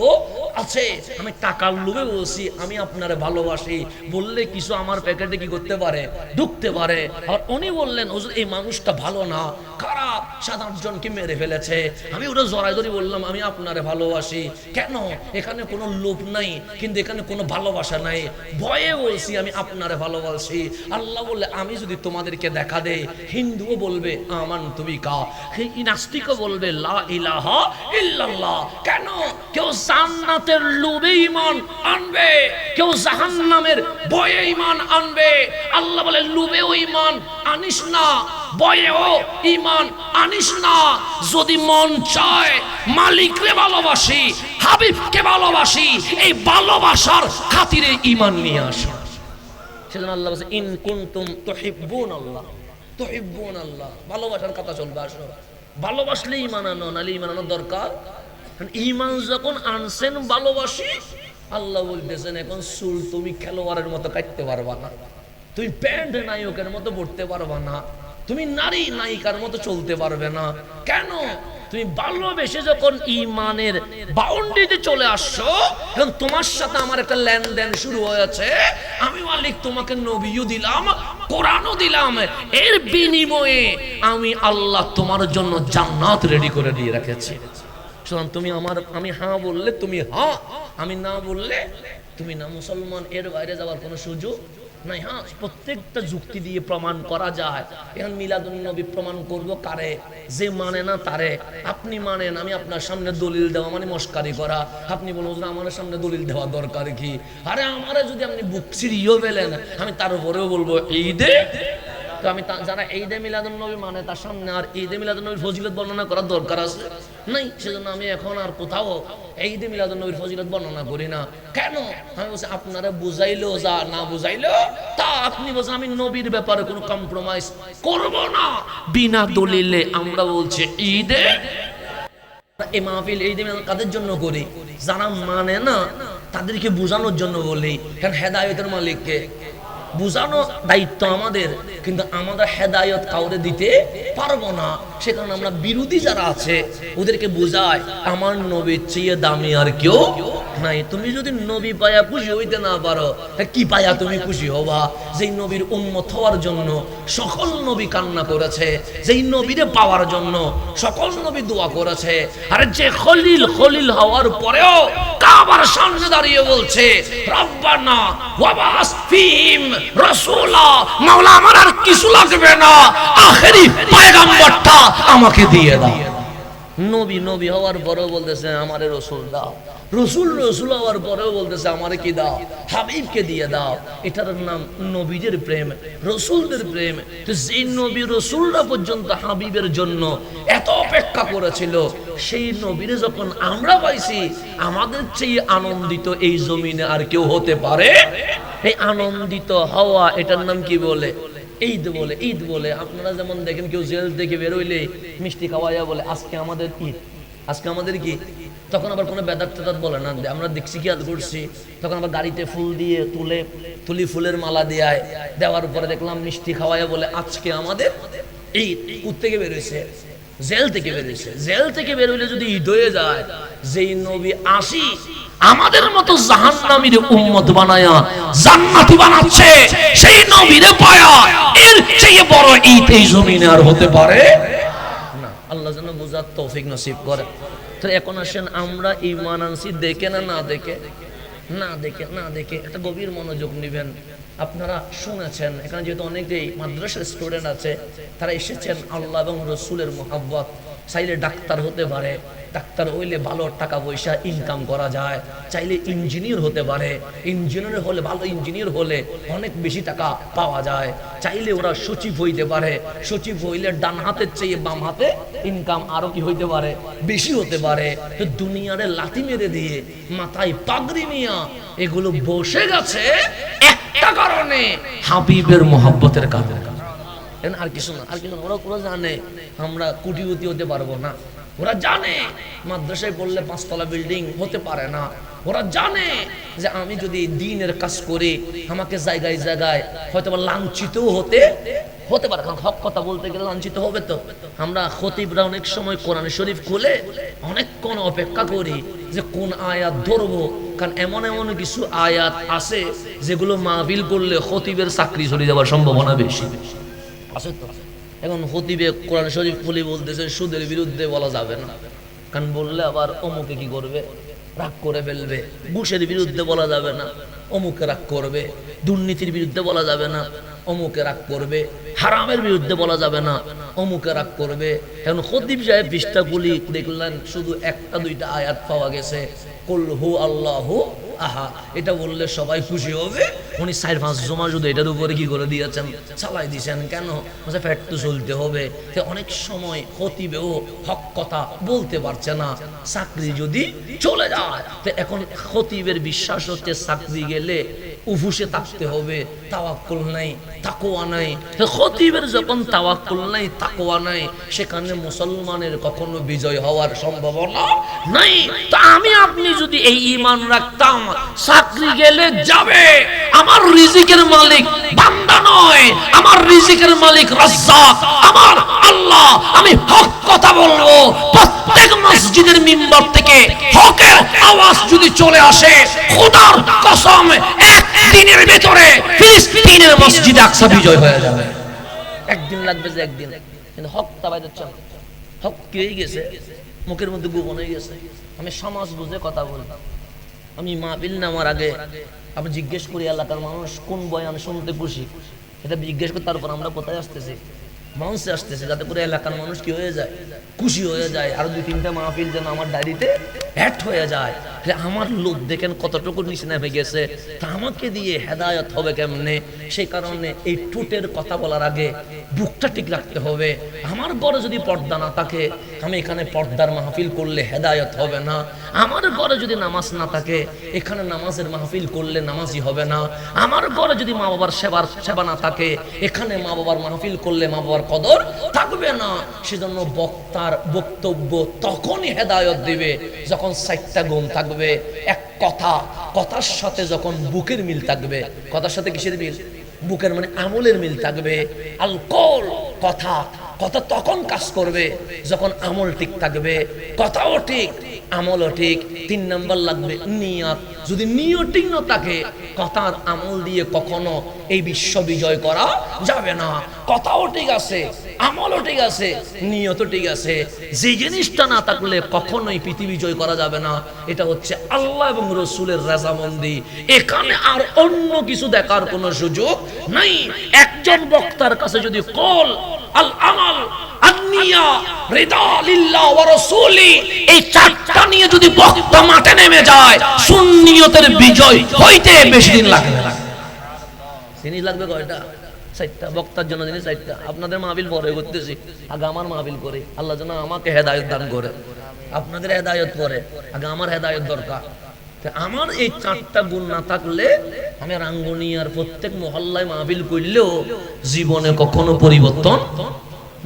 আছে। আমি টাকার লোভে বলছি আমি আপনারে ভালোবাসি, বললে কিছু আমার প্যাকেটে কি করতে পারে? ঢুকতে পারে। আর উনি বললেন হুজুর এই মানুষটা ভালো না, খারাপ, 7-8 জনকে মেরে ফেলেছে, আমি ওরা জড়াই ধরে বললাম আমি আপনারে ভালোবাসি। কেন? এখানে কোনো লোভ নাই, কিন্তু এখানে কোনো ভালোবাসা নাই, ভয়ে বলছি আমি আপনারে ভালোবাসি। আল্লাহ বললে আমি যদি তোমাদেরকে দেখা দেই, হিন্দুও বলবে আমানতু বিকা, নাস্তিকও বলবে লা ইলাহা ইল্লাল্লাহ। কেন? কেউ জান্নাতের লোভে ঈমান আনবে, কেউ জাহান্নামের ভয়ে ঈমান আনবে। আল্লাহ বলে লোভেও ঈমান আনিস না, ভয়েও ঈমান আনিস না। যদি মন চায় মালিককে ভালোবাসি, হাবিবকে ভালোবাসি, এই ভালোবাসার খাতিরে ঈমান নিয়ে আসো। সেজন্য আল্লাহ বলেছে ইন কুনতুম তুহিব্বুনাল্লাহ তুহিব্বুনাল্লাহ, ভালোবাসার কথা চলবে। আসো, ভালোবাসলে ঈমান আনো, নালে ঈমান আনার দরকার। ঈমান যখন আনছেন ভালোবাসি, আল্লাহ বলতেছেন এখন চুল তুমি খেলোয়াড়ের মতো কাটতে পারবা না, তুমি প্যান্ট নায়কের মতো পড়তে পারবা না, তুমি নারী নায়িকার মতো চলতে পারবে না। কেন? তুমি ভালোবেসে যখন ঈমানের বাউন্ডারিতে চলে আসছো, এখন তোমার সাথে আমার একটা লেনদেন শুরু হয়েছে। আমি মালিক তোমাকে নবীও দিলাম, কোরআনও দিলাম, এর বিনিময়ে আমি আল্লাহ তোমার জন্য জান্নাত রেডি করে দিয়ে রেখেছি। সুতরাং তুমি আমি হ্যাঁ বললে তুমি হ্যাঁ, আমি না বললে তুমি না। মুসলমান এর বাইরে যাওয়ার কোনো সুযোগ নাই। হ্যাঁ, প্রত্যেকটা যুক্তি দিয়ে প্রমাণ করা যায়। এখন মিলাদুন নবী প্রমাণ করব কারে? যে মানে না তারে। আপনি মানেন, আমি আপনার সামনে দলিল দেওয়া মানে মস্কারি করা। আপনি বলুন আমার সামনে দলিল দেওয়া দরকার কি? আরে আমারে যদি আপনি বুক ছিড়িয়েও ফেলেন, আমি তার উপরেও বলবো ঈদে। তো আমি যারা ঈদে মিলাদুন নবী মানে তার সামনে আর ঈদে মিলাদুন নবীর ফজিলত বর্ণনা করার দরকার আছে নাই। সেজন্য আমি এখন আর কোথাও ঈদে মিলাদুন নবীর ফজিলত বর্ণনা করি না। কেন? আমি বলছি আপনারা বুঝাইলো যা, না বুঝাইলো তা। আপনি বলছেন আমি নবীর ব্যাপারে কোনো কম্প্রোমাইজ করব না। বিনা দলিলে আমরা বলছি ঈদে। এই মাহফিল ঈদে মিলাদ কাদের জন্য করি? যারা মানে না তাদেরকে বোঝানোর জন্য বলি। কারণ হেদায়েতের মালিককে বুঝানো দায়িত্ব আমাদের, কিন্তু আমাদের হেদায়েত কাউরে দিতে পারবো না। সে কারণে আমরা বিরোধী যারা আছে ওদেরকে বুঝাই আমার নবীর চেয়ে দামি আর কেউ নাই। তুমি যদি নবী পায়া খুশি হইতে না পারো, কি পায়া তুমি খুশি হবা? যেই নবীর উম্মত হওয়ার জন্য সকল নবী কান্না করেছে, যেই নবীরে পাওয়ার জন্য সকল নবী দোয়া করেছে। আরে যে খলিল হওয়ার পরেও কাবার সামনে দাঁড়িয়ে বলছে রব্বানা ওয়াবাস ফিহিম রাসূলা, মাওলা আমার আর কিছু লাগবে না, আখেরি পয়গম্বরটা আমাকে দিয়ে দাও। নবী হওয়ার পরেও বলতেছে আমারে রাসূল দাও, রাসূল হওয়ার পরেও বলতেছে আমারে কি দাও? হাবিবকে দিয়ে দাও। এটার নাম নবীদের প্রেম, রাসূলদের প্রেম। তো যেই নবী রাসূলরা পর্যন্ত হাবিবের জন্য এত অপেক্ষা করেছিল, সেই নবীরে যখন আমরা পাইছি, আমাদের চেয়ে আনন্দিত এই জমিনে আর কেউ হতে পারে? এই আনন্দিত হওয়া এটার নাম কি বলে? ঈদ বলে। ঈদ বলে। আপনারা যেমন দেখেন কেউ জেল থেকে বের হইলে মিষ্টি খাওয়াইয়া বলে আজকে আমাদের ঈদ, আজকে আমাদের কি? তখন আবার কোনো বেদাত টেদাত বলে না। আমরা দেখছি কি আজ করছি, তখন আবার গাড়িতে ফুল দিয়ে তুলি ফুলের মালা দেওয়ার পরে দেখলাম মিষ্টি খাওয়াইয়া বলে আজকে আমাদের ঈদ। কোথা থেকে বের হয়েছে? জেল থেকে বের হয়েছে। জেল থেকে বের হইলে যদি ঈদ হয়ে যায়, যেই নবী আসি আমাদের মতো জাহান্নামীর উম্মত বানায়া জান্নাতি বানাচ্ছে, সেই নবীরে পায়া এর চেয়ে বড় ঈদ এই জমিনে আর হতে পারে না। আল্লাহ যেন বুঝার তৌফিক নসিব করে। তো এখন আসেন আমরা ঈমান আনছি দেখে না দেখে? না দেখে একটা গভীর মনোযোগ নেবেন। আপনারা শুনেছেন এখানে যেহেতু অনেকেই মাদ্রাসার স্টুডেন্ট আছে, তারা এসেছেন আল্লাহ এবং রসুলের মোহাব্বত। চাইলে ডাক্তার হতে পারে, ডাক্তার হইলে ভালো টাকা পয়সা ইনকাম করা যায়। চাইলে ইঞ্জিনিয়ার হতে পারে, ইঞ্জিনিয়ার হলে ভালো ইঞ্জিনিয়ার হলে অনেক বেশি টাকা পাওয়া যায়। চাইলে ওরা সচিব হইতে পারে, সচিব হইলে ডান হাতের চেয়ে বাম হাতে ইনকাম আরো কি হইতে পারে? বেশি হতে পারে। তো দুনিয়ারে লাথি মেরে দিয়ে মাথায় পাগড়ি নিয়া এগুলো বসে গেছে একটা কারণে, হাবিবের মোহাব্বতের কারণে। আর কিছু না। ওরা জানে আমরা কোটিপতি হতে পারবো না। ওরা জানে মাদ্রাসায় পড়লে 5 তলা বিল্ডিং হতে পারে না। ওরা জানে যে আমি যদি দ্বীনের কাজ করি আমাকে জায়গায় জায়গায় হয়তো লাঞ্ছিতও হতে পারে। কারণ হক কথা বলতে গেলে লাঞ্ছিত হবে। তো আমরা খতিবরা অনেক সময় কোরআন শরীফ খুলে অনেকক্ষণ অপেক্ষা করি যে কোন আয়াত ধরবো, কারণ এমন কিছু আয়াত আছে যেগুলো মাহফিল করলে খতিবের চাকরি চলে যাওয়ার সম্ভাবনা বেশি আছে। তো এখন খতিবে কোরআন শরীফ খুলে বলতেছে সুদের বিরুদ্ধে বলা যাবে না, কারণ বললে আবার অমুকে কি করবে, রাগ করে ফেলবে। ঘুষের বিরুদ্ধে বলা যাবে না, অমুকে রাগ করবে। দুর্নীতির বিরুদ্ধে বলা যাবে না, অমুকে রাগ করবে। হারামের বিরুদ্ধে বলা যাবে না, অমুকে রাগ করবে। এখন খতিব সাহেব পৃষ্ঠাগুলি দেখলেন শুধু একটা দুইটা আয়াত পাওয়া গেছে, কুল হু আল্লাহু আহা, এটা বললে সবাই খুশি হবে। উনি 4-5 জমা শুধু এটার উপরে কি করে দিয়েছেন, চালাই দিয়েছেন। কেন? ফ্যাট তো চলতে হবে। অনেক সময় খতিবেও হক কথা বলতে পারছে না, চাকরি যদি চলে যায়। তো এখন খতিবের বিশ্বাস হচ্ছে চাকরি গেলে উফুসে থাকতে হবে, তাওয়াক্কুল নাই, তাকওয়া নাই। খতিবের যখন তাওয়াক্কুল নাই, তাকওয়া নাই, সেখানে মুসলমানের কখনো বিজয় হওয়ার সম্ভাবনা নাই। তো আমি আপনি যদি এই ঈমান রাখতাম, চাকরি গেলে যাবে, আমার রিজিকের মালিক বান্দা নয়, আমার রিজিকের মালিক রাজ্জাক, আমার আল্লাহ। আমি হক কথা বলবো, প্রত্যেক মসজিদের মিম্বার থেকে হকের আওয়াজ যদি চলে আসে, খোদার কসম একদিনের ভিতরে ফিলিস্তিনের মসজিদে আকসা বিজয় হয়ে যাবে। একদিন লাগবে যে একদিন, কিন্তু হক তাবাই যাচ্ছে না। হক কে গেছে, মুখের মধ্যে গোপন হয়ে গেছে। আমি সমাজ বুঝে কথা বলতাম। আমি মাহফিল নামার আগে আমি জিজ্ঞেস করি এলাকার মানুষ কোন বয়ান শুনতে খুশি, এটা জিজ্ঞেস করি। তারপর আমরা কোথায় আসতেছি, মঞ্চে আসতেছি, যাতে করে এলাকার মানুষ কি হয়ে যায়, খুশি হয়ে যায়। আরো 2-3টা মাহফিল যেন আমার ডায়েরিতে অ্যাড হয়ে যায়। আমার লোক দেখেন কতটুকু নিচে নেমে গেছে, তা আমাকে দিয়ে হেদায়ত হবে কেমনে? সেই কারণে এই টুটের কথা বলার আগে বুকটা ঠিক রাখতে হবে। আমার ঘরে যদি পর্দা না থাকে, আমি এখানে পর্দার মাহফিল করলে হেদায়ত হবে না। আমার ঘরে যদি নামাজ না থাকে, এখানে নামাজের মাহফিল করলে নামাজি হবে না। আমার ঘরে যদি মা বাবার সেবা না থাকে, এখানে মা বাবার মাহফিল করলে মা বাবার কদর থাকবে না। সেজন্য বক্তার বক্তব্য তখনই হেদায়ত দিবে যখন 4টা গুণ থাকবে। এক কথার সাথে যখন বুকের মিল থাকবে। কথার সাথে কিসের মিল? বুকের মানে আমলের মিল থাকবে। আল কওল, কথা তখন কাজ করবে যখন আমল ঠিক থাকবে। কথাও ঠিক, আমলও ঠিক। 3 নাম্বার লাগবে নিয়ত। যদি নিয়ত ঠিক না থাকে, কথার আমল দিয়ে কখনো এই বিশ্ব বিজয় করা যাবে না। কথাও ঠিক আছে, আমলও ঠিক আছে, নিয়তও ঠিক আছে। যে জিনিসটা না থাকলে কখনোই পৃথিবী জয় করা যাবে না, এটা হচ্ছে আল্লাহ এবং রাসূলের রাজামন্দি। এখানে আর অন্য কিছু দেখার কোনো সুযোগ নাই। একজন বক্তার কাছে যদি কল আল আমাল আন-নিয়া রিদা লিল্লাহ ওয়া রাসূলি, এই 4টা নিয়ে যদি বক্তা মাঠে নেমে যায়, সুন্নিয়তের বিজয় হইতে বেশি দিন লাগবে না। জিনিস লাগবে কয়টা? 4টা। বক্তার জন্য জিনিস 4টা। আপনাদের মাহফিল পরে করতেছি, আগে আমার মাহফিল করে আল্লাহ যেন আমাকে হেদায়েত দান করে। আপনাদের হেদায়েত করে, আগে আমার হেদায়েত দরকার। আমার এই 4টা গুণ না থাকলে আমি রাঙ্গুনিয়ার প্রত্যেক মহল্লায় মাহফিল করলেও জীবনে কখনো পরিবর্তন।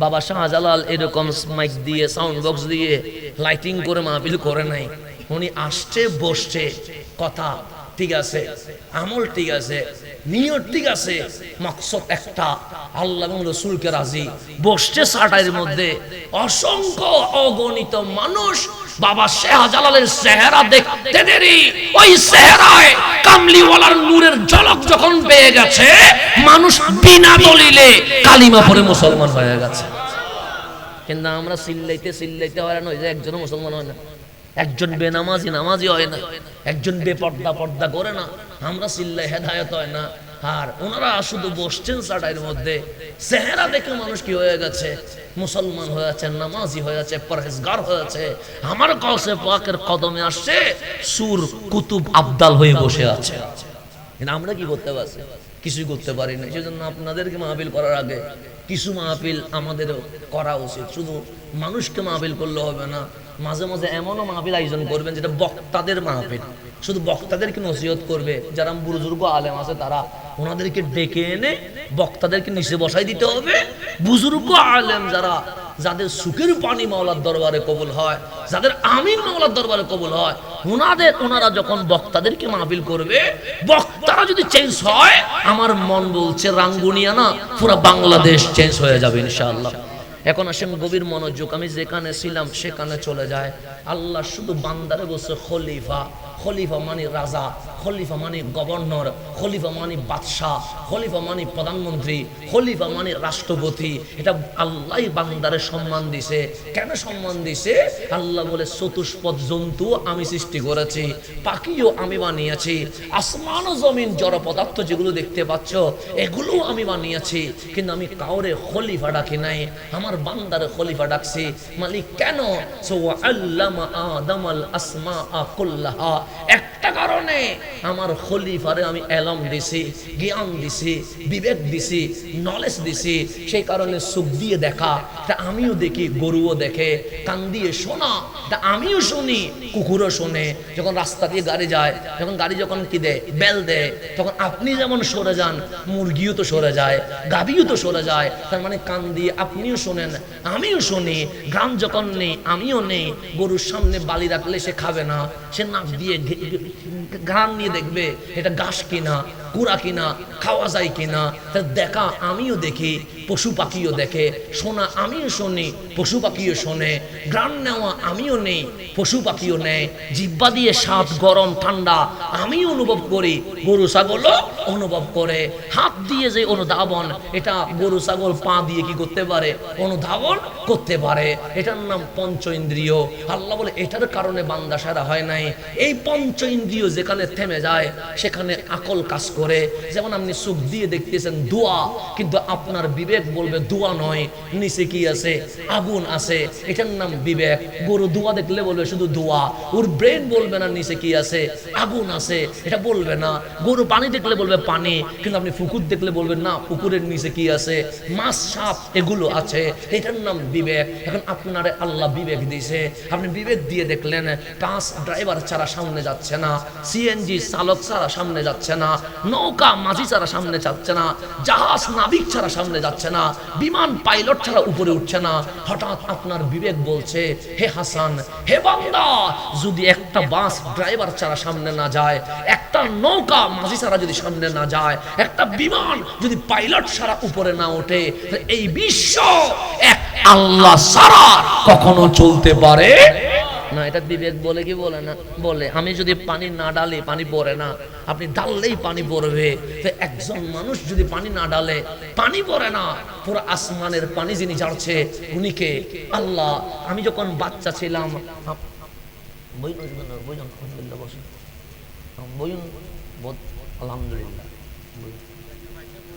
বাবা শাহজালাল এরকম মাইক দিয়ে, সাউন্ড বক্স দিয়ে, লাইটিং করে মাহফিল করে নাই। উনি আসছে, বসছে, কথা ঠিক আছে, আমল ঠিক আছে, নিয়ত ঠিক আছে, মাকসদ একটা, আল্লাহ এবং রাসূলকে রাজি। বসছে ছাটাইয়ের মধ্যে অসংখ্য অগণিত মানুষ বাবা শাহজালালের চেহারা দেখতে দেরি, ওই চেহারায় কামলিওয়ালার নূরের ঝলক যখন পেয়ে গেছে, মানুষ বিনা দলিলে কালিমা পড়ে মুসলমান হয়ে গেছে। কিন্তু আমরা চিল্লাইতে হয় না, একজনও মুসলমান হয় না। একজন বেনামাজি নামাজি হয় না, একজন পর্দা করে না, আমরা চিল্লাই হেদায়েত হয় না। আর ওনারা শুধু বসছেন চাটাইয়ের মধ্যে, চেহারা দেখে মানুষ কি হয়ে গেছে, মুসলমান হয়েছে, নামাজি হয়েছে, পরহেজগার হয়েছে। আমার কাছে পাকের কদমে আসছে, সুর কুতুব আবদাল হয়ে বসে আছে। কিন্তু আমরা কি করতে পারছি? কিছুই করতে পারি না। সেজন্য আপনাদেরকে মাহফিল করার আগে কিছু মাহফিল আমাদের করা উচিত। শুধু মানুষকে মাহফিল করলে হবে না, মাঝে মাঝে এমনও মাহফিল আয়োজন করবেন যেটা বক্তাদের মাহফিল। শুধু বক্তাদেরকে নসিহত করবে, যারা বুজুর্গ আলেম আছে তারা, ওনাদেরকে ডেকে এনে বক্তাদেরকে নিচে বসাই দিতে হবে। বুজুর্গ আলেম যারা, যাদের সুখের পানি মাওলার দরবারে কবুল হয়, যাদের আমিন মাওলার দরবারে কবুল হয়, ওনারা যখন বক্তাদেরকে মাহফিল করবে, বক্তারা যদি চেঞ্জ হয়, আমার মন বলছে রাঙ্গুনিয়া না, পুরো বাংলাদেশ চেঞ্জ হয়ে যাবে ইনশাআল্লাহ। এখন আসেন গভীর মনোযোগ। আমি যেখানে ছিলাম সেখানে চলে যায়। আল্লাহ শুধু বান্দারে বলছে খলিফা। খলিফা মানে রাজা, খলিফা মানে গভর্নর, খলিফা মানে বাদশাহ, খলিফা মানে প্রধানমন্ত্রী, খলিফা মানে রাষ্ট্রপতি। এটা আল্লাহ বান্দারে সম্মান দিছে। কেন সম্মান দিছে? আল্লাহ বলে চতুষ্পদ জন্তু আমি সৃষ্টি করেছি, পাখিও আমি বানিয়েছি, আসমান ও জমিন জড় পদার্থ যেগুলো দেখতে পাচ্ছ এগুলো আমি বানিয়েছি, কিন্তু আমি কাউরে খলিফা ডাকি নাই, আমার বান্দারে খলিফা ডাকছি। মালিক কেন? আল্লামা আদামাল আসমাআ কুল্লাহা, একটা কারণে আমার খলিফারে আমি এলম দিছি, জ্ঞান দিছি, বিবেক দিছি, নলেজ দিছি। সেই কারণে চোখ দিয়ে দেখা, তা আমিও দেখি, গরুও দেখে, কান দিয়ে শোনা, তা আমিও শুনি, কুকুরও শোনে। যখন রাস্তা দিয়ে গাড়ি যায়, গাড়ি যখন কি দেয়, বেল দেয়, তখন আপনি যেমন সরে যান, মুরগিও তো সরে যায়, গাভীও তো সরে যায়। তার মানে কান দিয়ে আপনিও শোনেন, আমিও শুনি। গ্রাম যখন নেই, আমিও নেই। গরুর সামনে বালি রাখলে সে খাবে না, সে নাক দিয়ে ঘ্রাণ নিয়ে দেখবে এটা ঘাস কিনা, কুড়া কিনা, খাওয়া যায় কিনা। দেখা আমিও দেখি, পশু পাখিও দেখে, শোনা আমিও শুনি, পশু পাখিও শোনে। ঘ্রাণ নেওয়া আমিও নেই, পশু পাখিও নেয়। জিহ্বা দিয়ে স্বাদ, গরম, ঠান্ডা আমি অনুভব করি, গরু ছাগলও অনুভব করে। হাত দিয়ে যে অনুধাবন, এটা গরু ছাগল পা দিয়ে কি করতে পারে? অনুধাবন করতে পারে। এটার নাম পঞ্চ ইন্দ্রিয়। আল্লাহ বলে এটার কারণে বান্দা সারা হয় নাই। এই পঞ্চ ইন্দ্রিয় যেখানে থেমে যায় সেখানে আকল কাজ করে। যেমন আপনি চোখ দিয়ে দেখতেছেন দোয়া, কিন্তু আপনার বিবেক বলবে দোয়া নয়, নিচে কি আছে? আগুন আছে। এটার নাম বিবেক। গরু দোয়া দেখলে বলবে শুধু দোয়া, ওর ব্রেন বলবে না নিচে কি আছে, আগুন আছে, এটা বলবে না। গরু পানি দেখলে বলবে পানি, কিন্তু আপনি পুকুর দেখলে বলবেন না পুকুরের নিচে কি আছে, মাছ, সাপ এগুলো আছে। এটার নাম বিবেক। এখন আপনারে আল্লাহ বিবেক দিয়েছে, আপনি বিবেক দিয়ে দেখলেন বাস ড্রাইভার ছাড়া সামনে যাচ্ছে না, সিএনজি চালক ছাড়া সামনে যাচ্ছে না, নৌকা মাঝি ছাড়া সামনে যাচ্ছে না, জাহাজ নাবিক ছাড়া সামনে যাচ্ছে না, বিমান পাইলট ছাড়া উপরে উঠছে না। হঠাৎ আপনার বিবেক বলছে, হে হাসান, হে বান্দা, যদি একটা বাস ড্রাইভার ছাড়া সামনে না যায়, একটা নৌকা মাঝি ছাড়া যদি সামনে না যায়, একটা বিমান যদি পাইলট ছাড়া উপরে না ওঠে, এই বিশ্ব এক আল্লাহ ছাড়া কখনো চলতে পারে না। এটা বিবেক বলে কি বলে না? বলে। আমি যদি পানি না ডালি পানি পড়ে না, আপনি ডাললেই পানি পড়বে। তো একজন মানুষ যদি পানি না ডালে পানি পড়ে না। পুরো আসমানের পানি যিনি ঝাড়ছে উনি কে? আল্লাহ। আমি যখন বাচ্চা ছিলাম, আলহামদুলিল্লাহ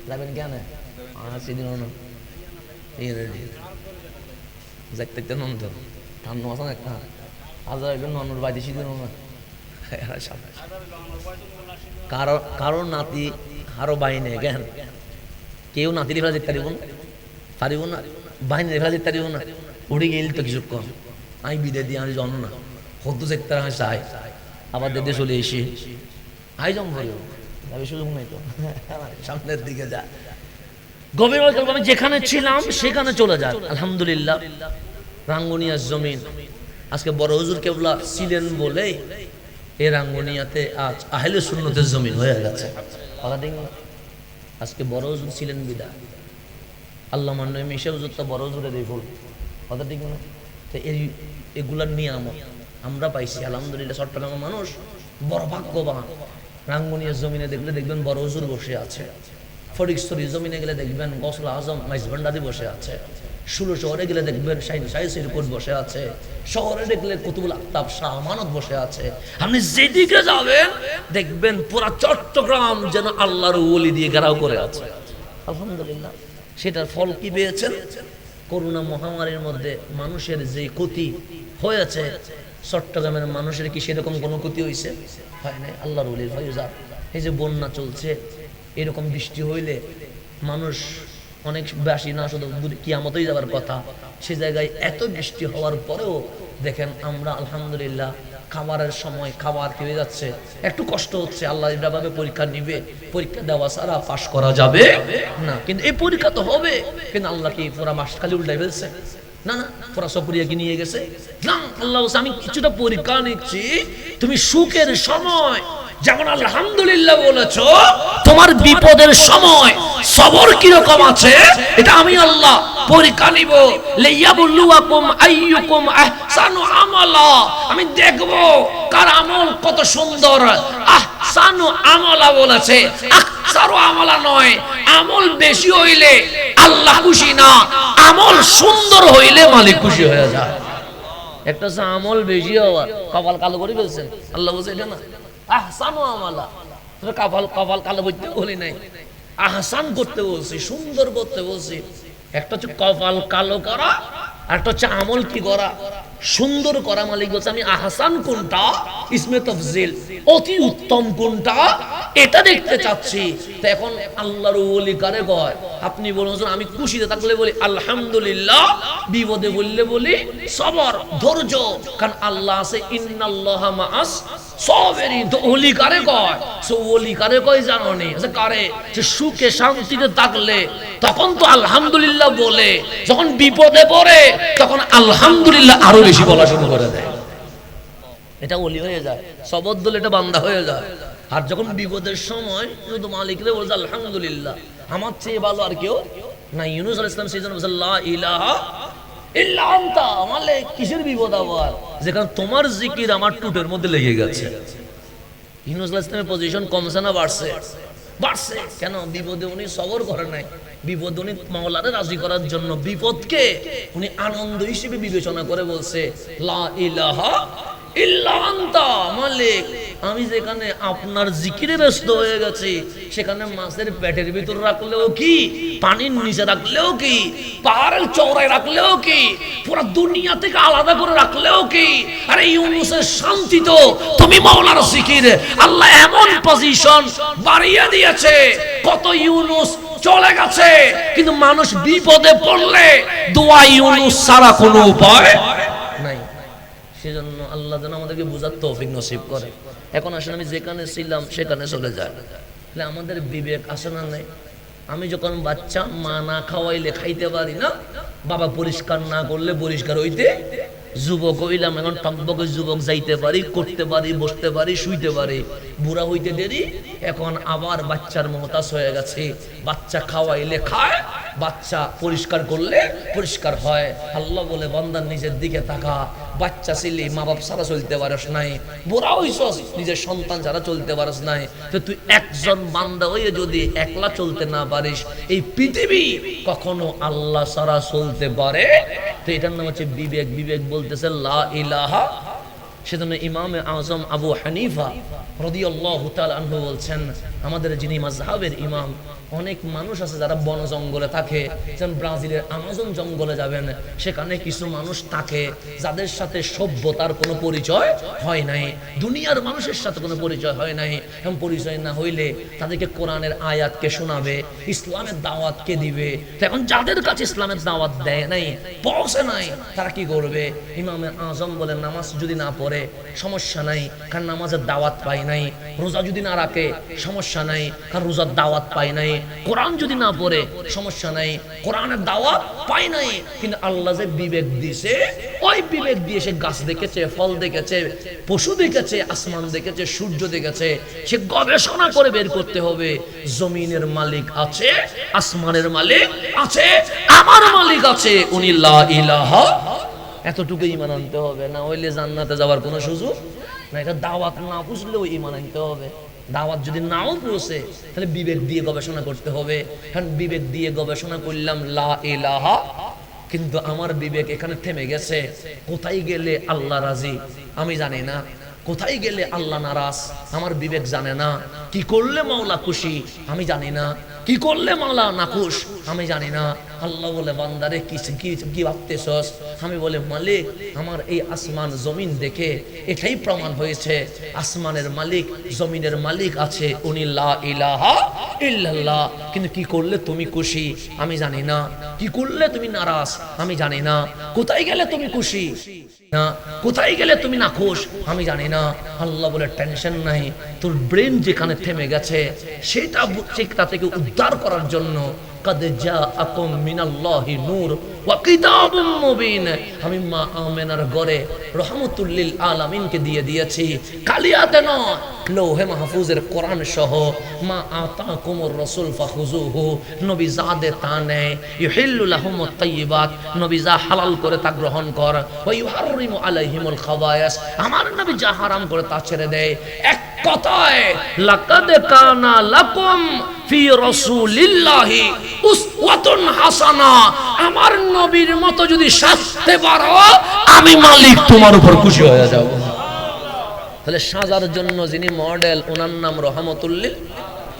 যাবেন কেন সেদিন দেখতে নন্দ ঠান্ডা আছে না একটা নন্নর বাড়ি সেদিন কারো নাতি আরো বাইনে জ্ঞান, কেউ নাতির ফেলা যেতে পারিব না, বাহিনীর ফেলা যেতে পারিব না। উড়ে গেল তো কিছু কম, আমি বিদে দিয়ে আমি জানো না হতো দেখতে চাই, আবার দেদে চলে এসে আই জম ভাই সুযোগ নাই তো সামনের দিকে যা। গভীর আমি যেখানে ছিলাম সেখানে চলে যায়। আলহামদুলিল্লাহ, রাঙ্গুনিয়ার জমিন আজকে বড় হুজুর কেবলা ছিলেন বলে এই রাঙ্গুনিয়াতে আজ আহলে সুন্নতের জমিন হয়ে গেছে। আজকে বড় হুজুর ছিলেন বিদা, আল্লাহ মান্য মিশে হুজুর তো বড় হুজুরের এই ফুল কথা ঠিক না। তো এগুলার নিয়ামত আমরা পাইছি আলহামদুলিল্লাহ। চট্টগ্রামের মানুষ বড় ভাগ্যবান। রাঙ্গুনিয়ার জমিনে দেখলে দেখবেন বড় হুজুর বসে আছে, ফটিকছড়ি জমিনে গেলে দেখবেন গসল আজম মাইজভান্ডারি বসে আছে, ষোলো শহরে গেলে দেখবেন শাহিদ বসে আছে, শহরে দেখলে কুতুবুল আফতাব শাহ আমানত বসে আছে। আপনি যেদিকে যাবেন দেখবেন পুরা চট্টগ্রাম যেন আল্লাহর ওলি দিয়ে ঘেরাও করে আছে। আলহামদুলিল্লাহ, সেটার ফল কি পেয়েছেন? করোনা মহামারীর মধ্যে মানুষের যে ক্ষতি হয়েছে, চট্টগ্রামের মানুষের কি সেরকম কোনো ক্ষতি হয়েছে? হয় নাই। আল্লাহর ওলির ফয়জা। এই যে বন্যা চলছে, এরকম বৃষ্টি হইলে মানুষ অনেক বেশি না, শুধু কিয়ামতেই যাবার কথা, সে জায়গায় এত বৃষ্টি হওয়ার পরেও দেখেন আমরা আলহামদুলিল্লাহ খাবারের সময় খাবার খেয়ে যাচ্ছে, একটু কষ্ট হচ্ছে। আল্লাহ এভাবে পরীক্ষা নিবে, পরীক্ষা দেওয়া ছাড়া পাশ করা যাবে না। কিন্তু এই পরীক্ষা তো হবে, কিন্তু আল্লাহ কি পুরা মাস খালি উল্টাই ফেলছে? না না, পুরা সপরিয়া কি নিয়ে গেছে না। আল্লাহ আমি কিছুটা পরীক্ষা নিচ্ছি, তুমি সুখের সময় যেমন আলহামদুলিল্লাহ বলেছো, তোমার বিপদের সময় সবর কিরকম আছে এটা আমি আল্লাহ পরীক্ষা নিব। লিয়াবলুয়াকুম আইয়ুকুম আহসানু আমালা, আমি দেখব কার আমল কত সুন্দর। আহসানু আমালা বলেছে, আকসারু আমালা নয়। আমল বেশি হইলে আল্লাহ খুশি না, আমল সুন্দর হইলে মালিক খুশি হয়ে যায়। একটা হচ্ছে আমল বেশি হওয়া, কপাল কালো করে ফেলছেন, আল্লাহ বলছে এটা না। আহসানু আমালা, কপাল কালো করতে বলি নাই, আহসান করতে বলছি, সুন্দর করতে বলছি। একটা হচ্ছে কপাল কালো করা, আর একটা হচ্ছে আমল কি করা, সুন্দর করা। মালিক বলছে আমি আহসান কোনটা, ইসমে তাফজিল, অতি উত্তম কোনটা, এটা দেখতে চাচ্ছি। তো এখন আল্লাহর ওলি কারে কয়? আপনি বলুন, আমি খুশিতে থাকলে বলি আলহামদুলিল্লাহ, বিপদে বললে বলি সবর, ধৈর্য। কারণ আল্লাহ আছে ইন্নাল্লাহা মাআস সাবিরিন। তো ওলি কারে কয়? সো ওলি কারে কয় জানো নি? কারে? যে সুখে শান্তিতে থাকলে তখন তো আলহামদুলিল্লাহ বলে, যখন বিপদে পড়ে তখন আলহামদুলিল্লাহ আরো বেশি বলা শুরু করে দেয়। এটা ওলি হয়ে যায়, সবর দল এটা বান্দা হয়ে যায়। আর যখন বিপদের সময় শুধু মালিকরে বলছে আলহামদুলিল্লাহ, আমার চেয়ে ভালো আর কেউ না। ইউনূস আলাইহিস সালাম সেই জন্য বলছে লা ইলাহা ইল্লা আনতা। আমালে কিসের বিপদ আবার, যেখানে তোমার জিকির আমার টুটের মধ্যে লেগে গেছে। ইউনূস আলাইহিস সালামের পজিশন কমছে না বাড়ছে? বাড়ছে। কেন? বিপদে উনি সবর করে নাই, বিপদ উনি মাওলারে রাজি করার জন্য বিপদকে উনি আনন্দ হিসেবে বিবেচনা করে বলছে লা ইলাহা ইল্লা আনতা মালিক। আমি যেখানে আপনার জিকিরে ব্যস্ত হয়ে গেছি, সেখানে মাছের পেটের ভিতর রাখলেও কি, পানির নিচে রাখলেও কি, পাহাড়ের চওড়ায় রাখলেও কি, পুরো দুনিয়া থেকে আলাদা করে রাখলেও কি, আরে ইউনূসের শান্তি তো তুমি মাওলার জিকির। আল্লাহ এমন পজিশন বাড়িয়ে দিয়েছে, কত ইউনূস চলে গেছে, কিন্তু মানুষ বিপদে পড়লে দোয়া ইউনূস ছাড়া কোনো উপায় নাই। সেজন্য আল্লাহ যেন আমাদেরকে বুঝার তৌফিক নসিব করে। এখন আসলে আমি যেখানে ছিলাম সেখানে চলে যায়, তাহলে আমাদের বিবেক আসে না নাই? আমি যখন বাচ্চা, মা না খাওয়াইলে খাইতে পারি না, বাবা পরিষ্কার না করলে পরিষ্কার হইতে, যুবক হইলাম এখন টকবকে যুবক, যাইতে পারি, করতে পারি, বসতে পারি, শুইতে পারি। বুড়া হইতে দেরি, এখন আবার বাচ্চার মহতাজ হয়ে গেছে। বাচ্চা খাওয়াইলে খায়, বাচ্চা পরিষ্কার করলে পরিষ্কার হয়। আল্লাহ বলে বান্দার নিজের দিকে তাকা। বাচ্চা ছিলি, মা বাপ ছাড়া চলতে পারস নাই, বুড়া হইছস, নিজের সন্তান ছাড়া চলতে পারস নাই। তো তুই একজন বান্দা হয়ে যদি একলা চলতে না পারিস, এই পৃথিবী কখনো আল্লাহ ছাড়া চলতে পারে? তো এটার নাম হচ্ছে বিবেক। বিবেক বলতেছে লা ইলাহা। সেজন্য ইমামে আজম আবু হানিফা রাদিয়াল্লাহু তাআলা আনহু বলছেন, আমাদের যিনি মাযহাবের ইমাম, অনেক মানুষ আছে যারা বন জঙ্গলে থাকে, যেমন ব্রাজিলের আমাজন জঙ্গলে যাবেন, সেখানে কিছু মানুষ থাকে যাদের সাথে সভ্যতার কোনো পরিচয় হয় নাই, দুনিয়ার মানুষের সাথে কোনো পরিচয় হয় নাই। এমন পরিচয় না হইলে তাদেরকে কোরআনের আয়াতকে শোনাবে, ইসলামের দাওয়াতকে দিবে। তো এখন যাদের কাছে ইসলামের দাওয়াত দেয় নাই, পৌঁছে নাই, তারা কি করবে? ইমামে আজম বলেন নামাজ যদি না পড়ে সমস্যা নাই, কারণ নামাজের দাওয়াত পায় নাই। রোজা যদি না রাখে সমস্যা নাই, কারণ রোজার দাওয়াত পায় নাই। কোরআন যদি না পড়ে সমস্যা নাই, কোরআনের দাওয়াত পায় নাই। কিন্তু আল্লাহ যে বিবেক দিয়েছে, ওই বিবেক দিয়ে সে গাছ দেখেছে, ফল দেখেছে, পশু দেখেছে, আসমান দেখেছে, সূর্য দেখেছে। সে গবেষণা করে বের করতে হবে জমিনের মালিক আছে, আসমানের মালিক আছে, আমার মালিক আছে, উনি লা ইলাহা। এতটুকু ঈমান আনতে হবে, না হইলে জান্নাতে যাওয়ার কোনো সুযোগ না। এটা দাওয়াত না বুঝলেও ঈমান আনতে হবে। দাওয়াত যদি নাও পৌঁছে, তাহলে বিবেক দিয়ে গবেষণা করতে হবে। কারণ বিবেক দিয়ে গবেষণা করলাম লা ইলাহা, কিন্তু আমার বিবেক এখানে থেমে গেছে। কোথায় গেলে আল্লাহ রাজি আমি জানি না, কোথায় গেলে আল্লাহ নারাজ আমার বিবেক জানে না, কি করলে মাওলা খুশি আমি জানি না, কি করলে মাওলা নাখুশ আমি জানি না। আল্লাহ বলে বান্দারে কি ভাবতেছস? আমি বলে মালিক, আমার এই আসমান জমিন দেখে এটাই প্রমাণ হয়েছে আসমানের মালিক, জমিনের মালিক আছে, উনি লা ইলাহা ইল্লাল্লাহ। কিন্তু কি করলে তুমি খুশি আমি জানি না, কি করলে তুমি নারাজ আমি জানি না, কোথায় গেলে তুমি খুশি না, কোথায় গেলে তুমি নাখুশ আমি জানি না। আল্লাহ বলে টেনশন নাই, তোর ব্রেন যেখানে থেমে গেছে সেটা থেকে উদ্ধার করার জন্য قد جاءكم من الله نور وكتاب مبين। আমি মা আমেনার ঘরে রহমতুল লিল আলামিনকে দিয়ে দিয়েছি, কালিয়াতে নয়, লৌহে মাহফুজের কোরআন সহ। মা আতাকুমুর রাসূল ফাখুযুহু, নবী যা দে তা নেয়। ইউহিল্লু লাহুমুত তাইয়্যিবাত, নবী যা হালাল করে তা গ্রহণ কর। ওয়া ইউহাররিমু আলাইহিমুল খাবায়াস, আমার নবী যা হারাম করে তা ছেড়ে দেয়। এক কথায় লাকাদ কানা লাকুম ফি রাসূলিল্লাহি উসওয়াতুন হাসানা, আমার নবীর মতো যদি সাজতে পারো আমি মালিক তোমার উপর খুশি হয়ে যাব। তাহলে সাজার জন্য যিনি মডেল, ওনার নাম রহমতুল লিল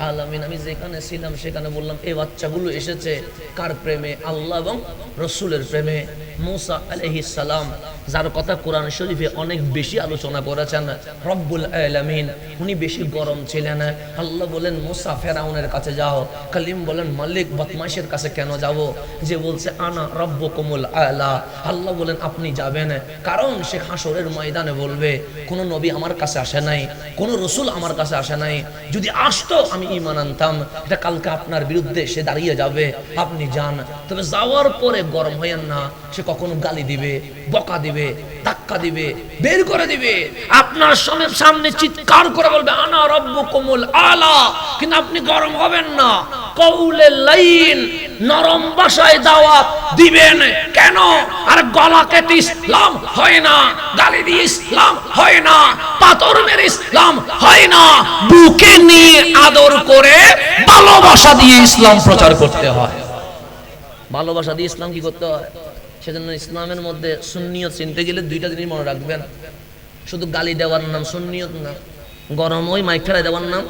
আলামিন। আমি যেখানে ছিলাম সেখানে বললাম এই বাচ্চাগুলো এসেছে কার প্রেমে? আল্লাহ এবং রসুলের প্রেমে। মুসা আলাইহিস সালাম, যার কথা কোরআন শরীফে অনেক বেশি আলোচনা করেছেন, রব্বুল আলামিন, উনি বেশি গরম ছিলেন। আল্লাহ বলেন মুসা ফেরাউনের কাছে যাও। কালিম বলেন মালিক বদমাইশের কাছে কেন যাব? যে বলছে আনা রব্বুকুমুল আলা, আল্লাহ বলেন আপনি যাবেন, কারণ সে হাসরের ময়দানে বলবে কোন নবী আমার কাছে আসে নাই, কোন রসুল আমার কাছে আসে নাই, যদি আসতো আমি ঈমান আনতাম। এটা কালকে আপনার বিরুদ্ধে সে দাঁড়িয়ে যাবে, আপনি যান। তবে যাওয়ার পরে গরম হইয়েন না, সে কখনো গালি দিবে, বকা দিবে, ধাক্কা দিবে, বের করে দিবে, আপনার সামনে চিৎকার করে বলবে আনা রব্বুকুমুল আলা, কিন্তু আপনি গরম হবেন না। কওলে লাইন, নরম ভাষায় দাওয়াত দিবেন। কেন? আর গলা কেটে ইসলাম হয় না, গালি দিয়ে ইসলাম হয় না, পাথর মেরে ইসলাম হয় না, বুকে নিয়ে আদর করে ভালোবাসা দিয়ে ইসলাম প্রচার করতে হয়। ভালোবাসা দিয়ে ইসলাম কি করতে হয়? সেজন্য ইসলামের মধ্যে সুন্নিয়ত চিনতে গেলে দুইটা জিনিস মনে রাখবেন। শুধু গালি দেওয়ার নাম সুন্নিয়ত না, গরম ওই মাইক ফেলাই দেওয়ার নাম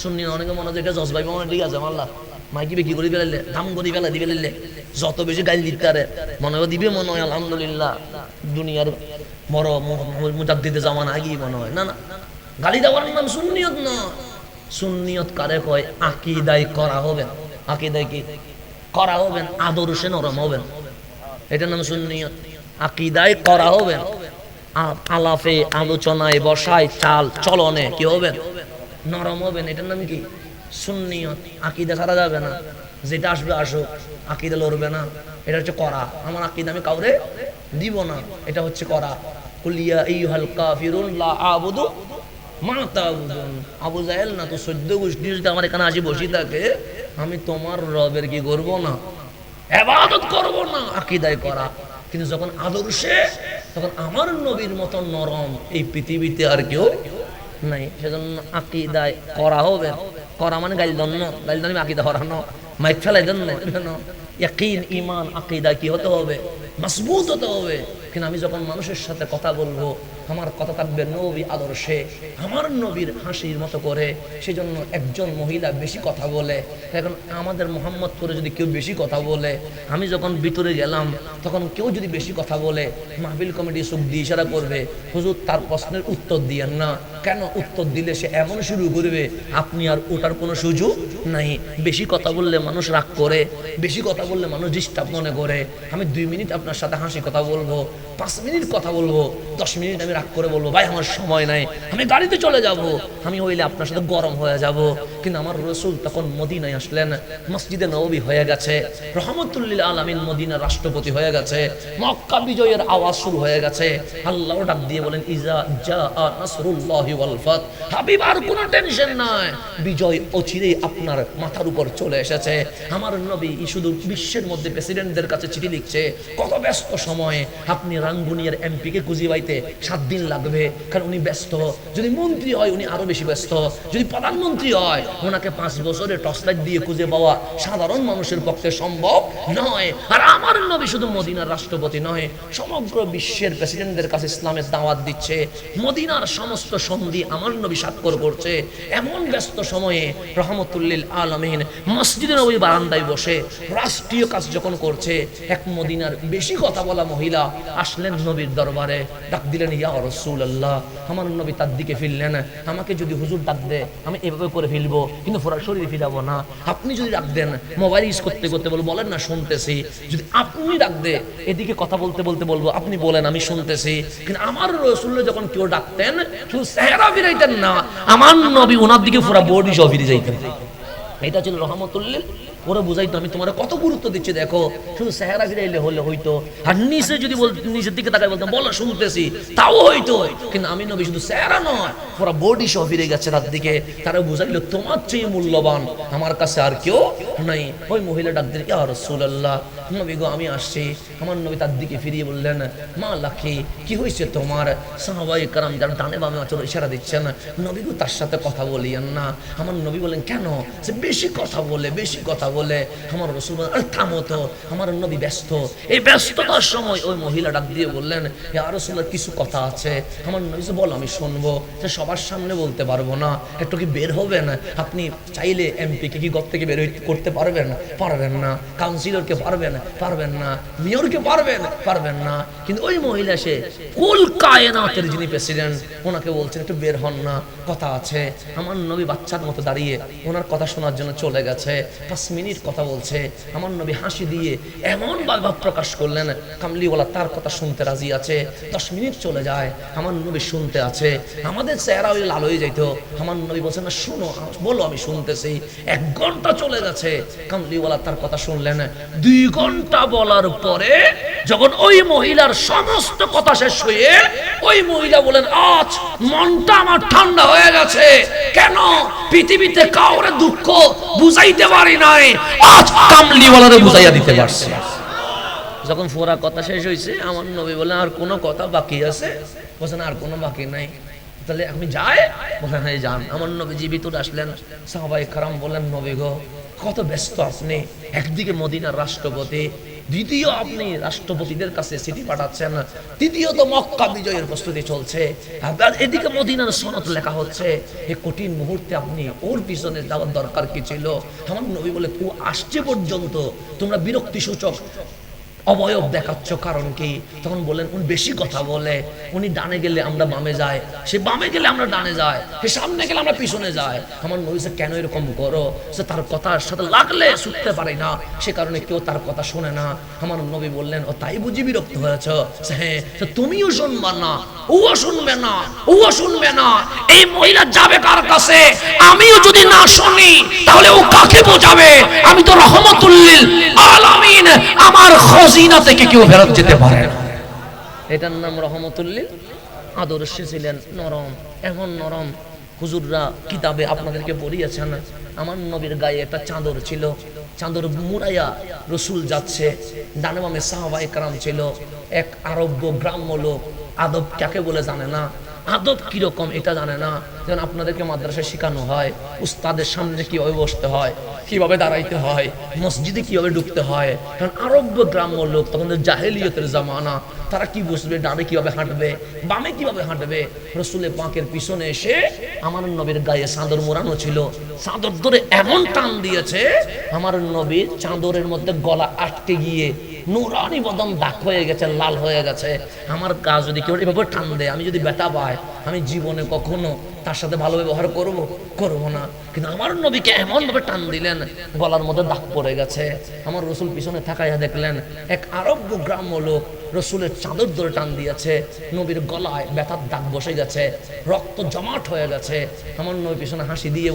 সুন্নিয়ত। অনেকে মনে হয় এটা জজবাই মনে, ঠিক আছে আল্লাহ মাইকি বেকি করে ফেলাইলে, দাম করে ফেলা দিবে ফেলাইলে, যত বেশি গালি দিতে পারে মনে হয় দিবে, মনে হয় আলহামদুলিল্লাহ দুনিয়ার বড় মুজাদ্দিদে জামান আগেই মনে হয়। না না, গালি দেওয়ার নাম সুন্নিয়ত না। সুন্নিয়ত কারে কয়? আকীদায় করা হবেন, আকীদায় কি করা হবেন, আদর্শে নরম হবেন, এটার নাম সুন্নিয়ত। আকীদায় করা হবেন, আলাপে আলোচনায় বসায় চাল চলনে কি হবেন? নরম হবেন, এটার নাম কি? সুন্নিয়ত। আকীদা ছাড়া যাবে না, যেটা আসবে আসুক, আকীদা লড়বে না, এটা হচ্ছে করা। আমার আকীদা আমি কাউরে দিব না, এটা হচ্ছে করা। কুলিয়া আইয়ুহাল কাফিরুন লা আবুদু মা তা'বুদুন। আবু জাহেল না তো 14 গোষ্ঠী যদি আমার এখানে আসি বসে থাকে, আমি তোমার রবের কি করব না? ইবাদত করব না, আকীদায় করা। কিন্তু যখন আদর্শে, তখন আমার নবীর মতো নরম এই পৃথিবীতে আর কেউ নাই। সেজন্য আকীদায় করা হবে। করা মানে গাইল দন্ন, গাইল দন্ন আকীদা হরানো, মাইক ফেলাই দন্ন। ইয়াকিন, ঈমান, আকীদা কি হতে হবে? মজবুত হতে হবে। কিন্তু আমি যখন মানুষের সাথে কথা বলবো, আমার কথা থাকবে নবী আদর্শে, আমার নবীর হাসির মতো করে। সেজন্য একজন মহিলা বেশি কথা বলে, এখন আমাদের মোহাম্মদ করে যদি কেউ বেশি কথা বলে, আমি যখন ভিতরে গেলাম তখন কেউ যদি বেশি কথা বলে, মাহফিল কমিটি চোখ দিয়ে ইশারা করবে, হুজুর তার প্রশ্নের উত্তর দিয়েন না। কেন? উত্তর দিলে সে এমন শুরু করবে আপনি আর ওঠার কোনো সুযোগ নাই। বেশি কথা বললে মানুষ রাগ করে, বেশি কথা বললে মানুষ ডিস্টার্ব মনে করে। আমি 2 মিনিট আপনার সাথে হাসি কথা বলবো, 5 মিনিট কথা বলবো, 10 মিনিট আমি রাগ করে বলবো ভাই আমার সময় নাই, আমি গাড়িতে চলে যাব, আমি হইলে আপনার সাথে গরম হয়ে যাব। কিন্তু আমার রাসূল তখন মদিনায় আসলেন, মসজিদে নববী হয়ে গেছে, রহমতুল লিল আলামিন মদিনার রাষ্ট্রপতি হয়ে গেছে, মক্কা বিজয়ের আওয়াজ শুরু হয়ে গেছে। আল্লাহ ডাক দিয়ে বলেন ইজা জাআ নাসরুল্লাহি ওয়াল ফাত, হাবিব আর কোনো টেনশন নাই, বিজয় অচিরেই আপনার মাথার উপর চলে এসেছে। আমার নবী শুধু বিশ্বের মধ্যে প্রেসিডেন্টদের কাছে চিঠি লিখছে, কত ব্যস্ত সময়ে আপনি রাঙ্গুনিয়ার এমপি কে খুঁজে পাইতে 7 দিন লাগবে, কারণ উনি ব্যস্ত। যদি মন্ত্রী হয় উনি আরো বেশি ব্যস্ত, যদি প্রধানমন্ত্রী হয় ওনাকে 5 বছরের টর্চ লাইট দিয়ে খুঁজে পাওয়া সাধারণ মানুষের পক্ষে সম্ভব নয়। আর আমার নবী শুধু মদিনার রাষ্ট্রপতি নয়, সমগ্র বিশ্বের প্রেসিডেন্টদের কাছে ইসলামের দাওয়াত দিচ্ছে, মদিনার সমস্ত সন্ধি আমার নবী স্বাক্ষর করছে। এমন ব্যস্ত সময়ে রহমতুল লিল আলামিন মসজিদে নববী বারান্দায় বসে রাষ্ট্রীয় কাজ যখন করছে, এক মদিনার বেশি কথা বলা মহিলা আসলেন নবীর দরবারে, ডাক দিলেন ইয়া রাসূলুল্লাহ। আমার নবী তার দিকে ফিরলেন, আমাকে যদি হুজুর ডাক দে আমি এভাবে করে ফেলবো, কিন্তু পুরো শরীর ফিরাবো না। আপনি যদি ডাক দেন মোবাইল ইউজ করতে করতে বলবো বলেন না শুনতেছি, যদি আপনি ডাক দে এদিকে কথা বলতে বলতে বলবো আপনি বলেন আমি শুনতেছি। কিন্তু আমার রাসূল যখন কেউ ডাকতেন শুধু চেহারা ফিরাইতেন না, আমার নবী ওনার দিকে পুরো বডি সহ ফিরে যাইতেন। এটা ছিল রহমতুল্লিল। ওরা বুঝাইতো আমি তোমার কত গুরুত্ব দিচ্ছি, দেখো শুধু চেহারা গিরাইলে হলে হইতো, আর নিচে যদি নিচের দিকে তাকাই বলতাম বলো শুনতেছি, তাও হইতো। কিন্তু আমি নবী শুধু চেহারা নয়, ওরা বডি সহ ফিরে গেছে তার দিকে। তারা বুঝাইলো তোমার চেয়ে মূল্যবান আমার কাছে আর কেউ নাই। ওই মহিলা ডাক দিলেন, ইয়া রাসূলুল্লাহ, নবী গো আমি আসছি। আমার নবী তার দিকে ফিরিয়ে বললেন, মা লাখি, কি হয়েছে তোমার? সাহাবায়ে কেরাম যারা ডানে বামে আচরণ ইশারা দিচ্ছেন, নবী গো তার সাথে কথা বলিয়েন না। আমার নবী বলেন, কেন? সে বেশি কথা বলে, বেশি কথা বলে। আমার রাসূল বলেন, আরে থামো তো, আমার নবী ব্যস্ত। এই ব্যস্ততার সময় ওই মহিলা ডাক দিয়ে বললেন, ইয়া রাসূলুল্লাহ, কিছু কথা আছে। আমার নবী বল, আমি শুনবো। সে সবার সামনে বলতে পারবো না, একটু কি বের হবেন? আপনি চাইলে এমপি কে কি ঘর থেকে বের করতে পারবেন? পারবেন না। কাউন্সিলরকে পারবেন? পারবেন না। মেয়রকে পারবেন? পারবেন না। কিন্তু ওই মহিলা সে কুল কায়নাতের যিনি প্রেসিডেন্ট, ওনাকে বলছেন একটু বের হন না, কথা আছে। আমার নবী বাচ্চার মতো দাঁড়িয়ে ওনার কথা শোনার জন্য চলে গেছে। 5 মিনিট কথা বলছে। আমার নবী হাসি দিয়ে এমন ভাব প্রকাশ করলেন, কামলিওয়ালা তার কথা শুনতে রাজি আছে। 10 মিনিট চলে যায়, আমার নবী শুনতে আছে। আমাদের চেহারা ওই লাল হয়ে যাইতো। আমার নবী বলছেন, না শুনো, বলো আমি শুনতেছি। 1 ঘন্টা চলে গেছে, কামলিওয়ালা তার কথা শুনলেন। 2 ঘন্টা বলার পরে যখন ওই মহিলার সমস্ত কথা শেষ হয়ে ওই মহিলা বলেন, আজ মনটা আমার ঠান্ডা হয়ে গেছে। কেন? পৃথিবীতে কাউরে দুঃখ বুঝাইতে পারি নাই, আজ কামলিওয়ালারে বুঝাইয়া দিতে পারছি। যখন পুরা কথা শেষ হয়েছে, আমার নবী বলেন, আর কোনো কথা বাকি আছে? বলছেন, আর কোনো বাকি নাই। তাহলে আমি যাই? বলেন, হ্যাঁ যান। আমার নবীজি ভিতরে আসলেন। সাহাবায়ে কেরাম বলেন, নবী গো কত ব্যস্ত আপনি, একদিকে মদিনার রাষ্ট্রপতি, দ্বিতীয় আপনি রাষ্ট্রপতিদের কাছে চিঠি পাঠাচ্ছেন, তৃতীয়ত মক্কা বিজয়ের প্রস্তুতি চলছে, আবার এদিকে মদিনার সনদ লেখা হচ্ছে। এই কঠিন মুহূর্তে আপনি ওর পিছনে যাওয়ার দরকার কি ছিল? আমার নবী বলে, ও আসছে পর্যন্ত তোমরা বিরক্তি সূচক অবয়ব দেখাচ্ছ, কারণ কি? তখন বলেন, উনি বেশি কথা বলে, উনি ডানে গেলে আমরা বামে যাই, সে বামে গেলে আমরা ডানে যাই, সে সামনে গেলে আমরা পিছনে যাই। আমার নবী বলছে, কেন এরকম করো? সে তার কথার সাথে লাগলে ছুটতে পারে না, সে কারণে কেউ তার কথা শোনে না। আমার নবী বললেন, ও তাই বুঝি বিরক্ত হয়েছ? হ্যাঁ। তুমিও শুনবা না, ও শুনবে না, ও শুনবে না। এই মহিলা যাবে কার কাছে? আমিও যদি না শুনি তাহলে ও কাকে বোঝাবে? আমি তো রহমতুল্লিল আলামিন, আমার খজিনা থেকে কেউ ফেরত যেতে পারে না। এটার নাম রহমতুল্লিল। আদর্শ ছিলেন নরম, এমন নরম হুজুররা কিতাবে আপনাদেরকে পড়িয়েছেন। আমার নবীর গায়ে একটা চাদর ছিল, চাদর মুড়াইয়া রসুল যাচ্ছে, ডানে বামে সাহাবায়ে কেরাম ছিল। এক আরব্য গ্রাম্য লোক আদব কাকে বলে জানে না, আদব কিরকম এটা জানে না। যেমন আপনাদেরকে মাদ্রাসায় শেখানো হয় উস্তাদের সামনে কিভাবে বসতে হয়, কিভাবে দাঁড়াইতে হয়, মসজিদে কিভাবে ঢুকতে হয়। কারণ আরব্য গ্রাম্য লোক, তখন জাহেলিয়তের জামানা, তারা কি বুঝবে ডানে কিভাবে হাঁটবে, বামে কিভাবে হাঁটবে। রসুলের পাকের পিছনে এসে আমার নবীর গায়ে চাদর মোড়ানো ছিল, চাদর ধরে এমন টান দিয়েছে, আমার নবীর চাদরের মধ্যে গলা আটকে গিয়ে নুরানি বদন দাগ হয়ে গেছে, লাল হয়ে গেছে। আমার কাজ যদি কেউ এভাবে টান দেয়, আমি যদি বেটা পাই, আমি জীবনে কখনো তার সাথে ভালো ব্যবহার করব না। কিন্তু আমার নবীকে এমন ভাবে টান দিলেন, গলার মধ্যে দাগ পড়ে গেছে। আমার রসুল পিছনে থাকাইয়া দেখলেন এক আরব্য গ্রাম্য লোক রসুলের চাদর ধরে টান দিয়েছে, নবীর গলায় ব্যথার দাগ বসে গেছে, রক্ত জমাট হয়ে গেছে। আমার নবী পিছনে হাসি দিয়ে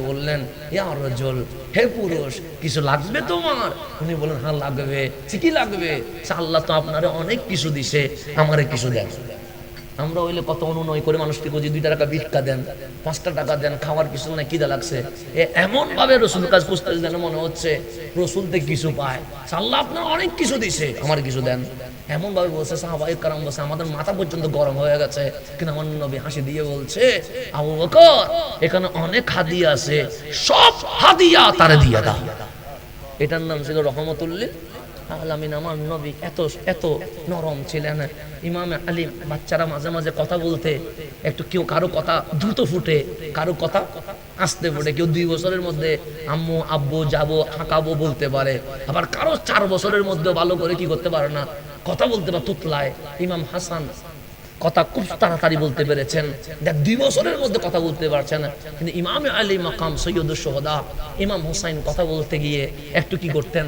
বললেন, ইয়া রাজুল, হে পুরুষ, কিছু লাগবে তোমার? উনি বলেন, হ্যাঁ লাগবে। কি লাগবে? আল্লাহ তো আপনারে অনেক কিছু দিছে, আমারে কিছু দেন। আমরা হইলে কত অনুনয় করে মানুষকে বুঝি, 2 টাকা ভিক্ষা দেন, 5 টাকা দেন, খাওয়ার কিছু নাই, খিদা লাগছে। এমন ভাবে রসুল কাজ খুঁজতে যেন মনে হচ্ছে রসুল থেকে কিছু পায়। আল্লাহ আপনার অনেক কিছু দিছে, আমার কিছু দেন। এমন ভাবে বলছে, সাহাবায়ে কেরাম বলছে, আমাদের মাথা পর্যন্ত গরম হয়ে গেছে। কিন্তু আমার নবী হাসি দিয়ে বলছে, আবু বকর, এখানে অনেক হাদিয়া আছে, সব হাদিয়া তারে দিয়ে দাও। এটার নাম ছিল রহমতুল্লিল আলামিন। আমার নবী এত এত নরম ছিলেন। ইমাম আলী, বাচ্চারা মাঝে মাঝে কথা বলতে একটু, কেউ কারো কথা দ্রুত ফুটে, কারো কথা আস্তে ফুটে। কেউ 2 বছরের মধ্যে আম্মু আব্বু যাবো হাঁকাবো বলতে পারে, আবার কারো 4 বছরের মধ্যে ভালো করে কি করতে পারে না, কথা বলতে পারে, তুতলায়। ইমাম হাসান কথা খুব তাড়াতাড়ি বলতে পেরেছেন, 2 বছরের মধ্যে কথা বলতে পারছেন না। কিন্তু ইমাম আলী মাকাম সৈয়দুশ শুহাদা ইমাম হুসাইন কথা বলতে গিয়ে একটু কি করতেন,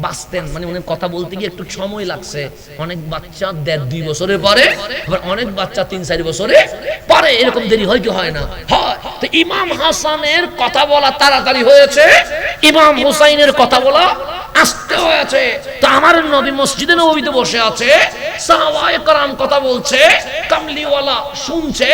বাঁচতেন, মানে উনি কথা বলতে গিয়ে একটু সময় লাগছে। অনেক বাচ্চা 1.5-2 বছরে পারে, আবার অনেক বাচ্চা 3-4 বছরে পারে। এরকম দেরি হয় কি হয় না? হয়। তো ইমাম হাসানের কথা বলা তাড়াতাড়ি হয়েছে, ইমাম হুসাইনের কথা বলা আস্তে হয়েছে। তো আমার নবী মসজিদে নববীতে বসে আছে, সাহাবায়ে কেরাম কথা বলছে, কামলিওয়ালা শুনছে।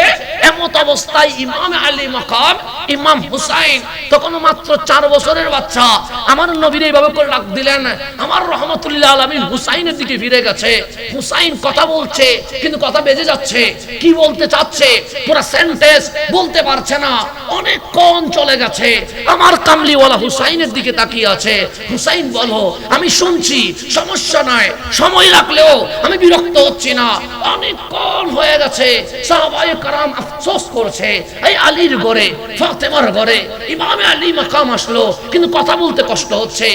এমত অবস্থায় ইমাম আলী মাকাম ইমাম হুসাইন তখন মাত্র 4 বছরের বাচ্চা, আমার নবীর এইভাবে করে ডাক দিলেন। আমার রহমতুল্লাহ আলামিন হুসাইনের দিকে ফিরে গেছে। হুসাইন কথা বলছে কিন্তু কথা বেজে যাচ্ছে, কি বলতে চাচ্ছে পুরো সেন্টেন্স বলতে পারছে না, অনেকক্ষণ চলে গেছে। আমার কামলিওয়ালা হুসাইনের দিকে তাকিয়ে আছে। হুসাইন বলো, আমি শুনছি, সমস্যা নাই, সময় লাগলেও আমি বিরক্ত হচ্ছি না, অনেকক্ষণ হয়ে গেছে। সাহাবায়ে কেরাম আফসোস করছে, এই আলীর ঘরে, ফাতেমার ঘরে ইমামে আলী মাকাম আসলো কিন্তু কথা বলতে কষ্ট হচ্ছে,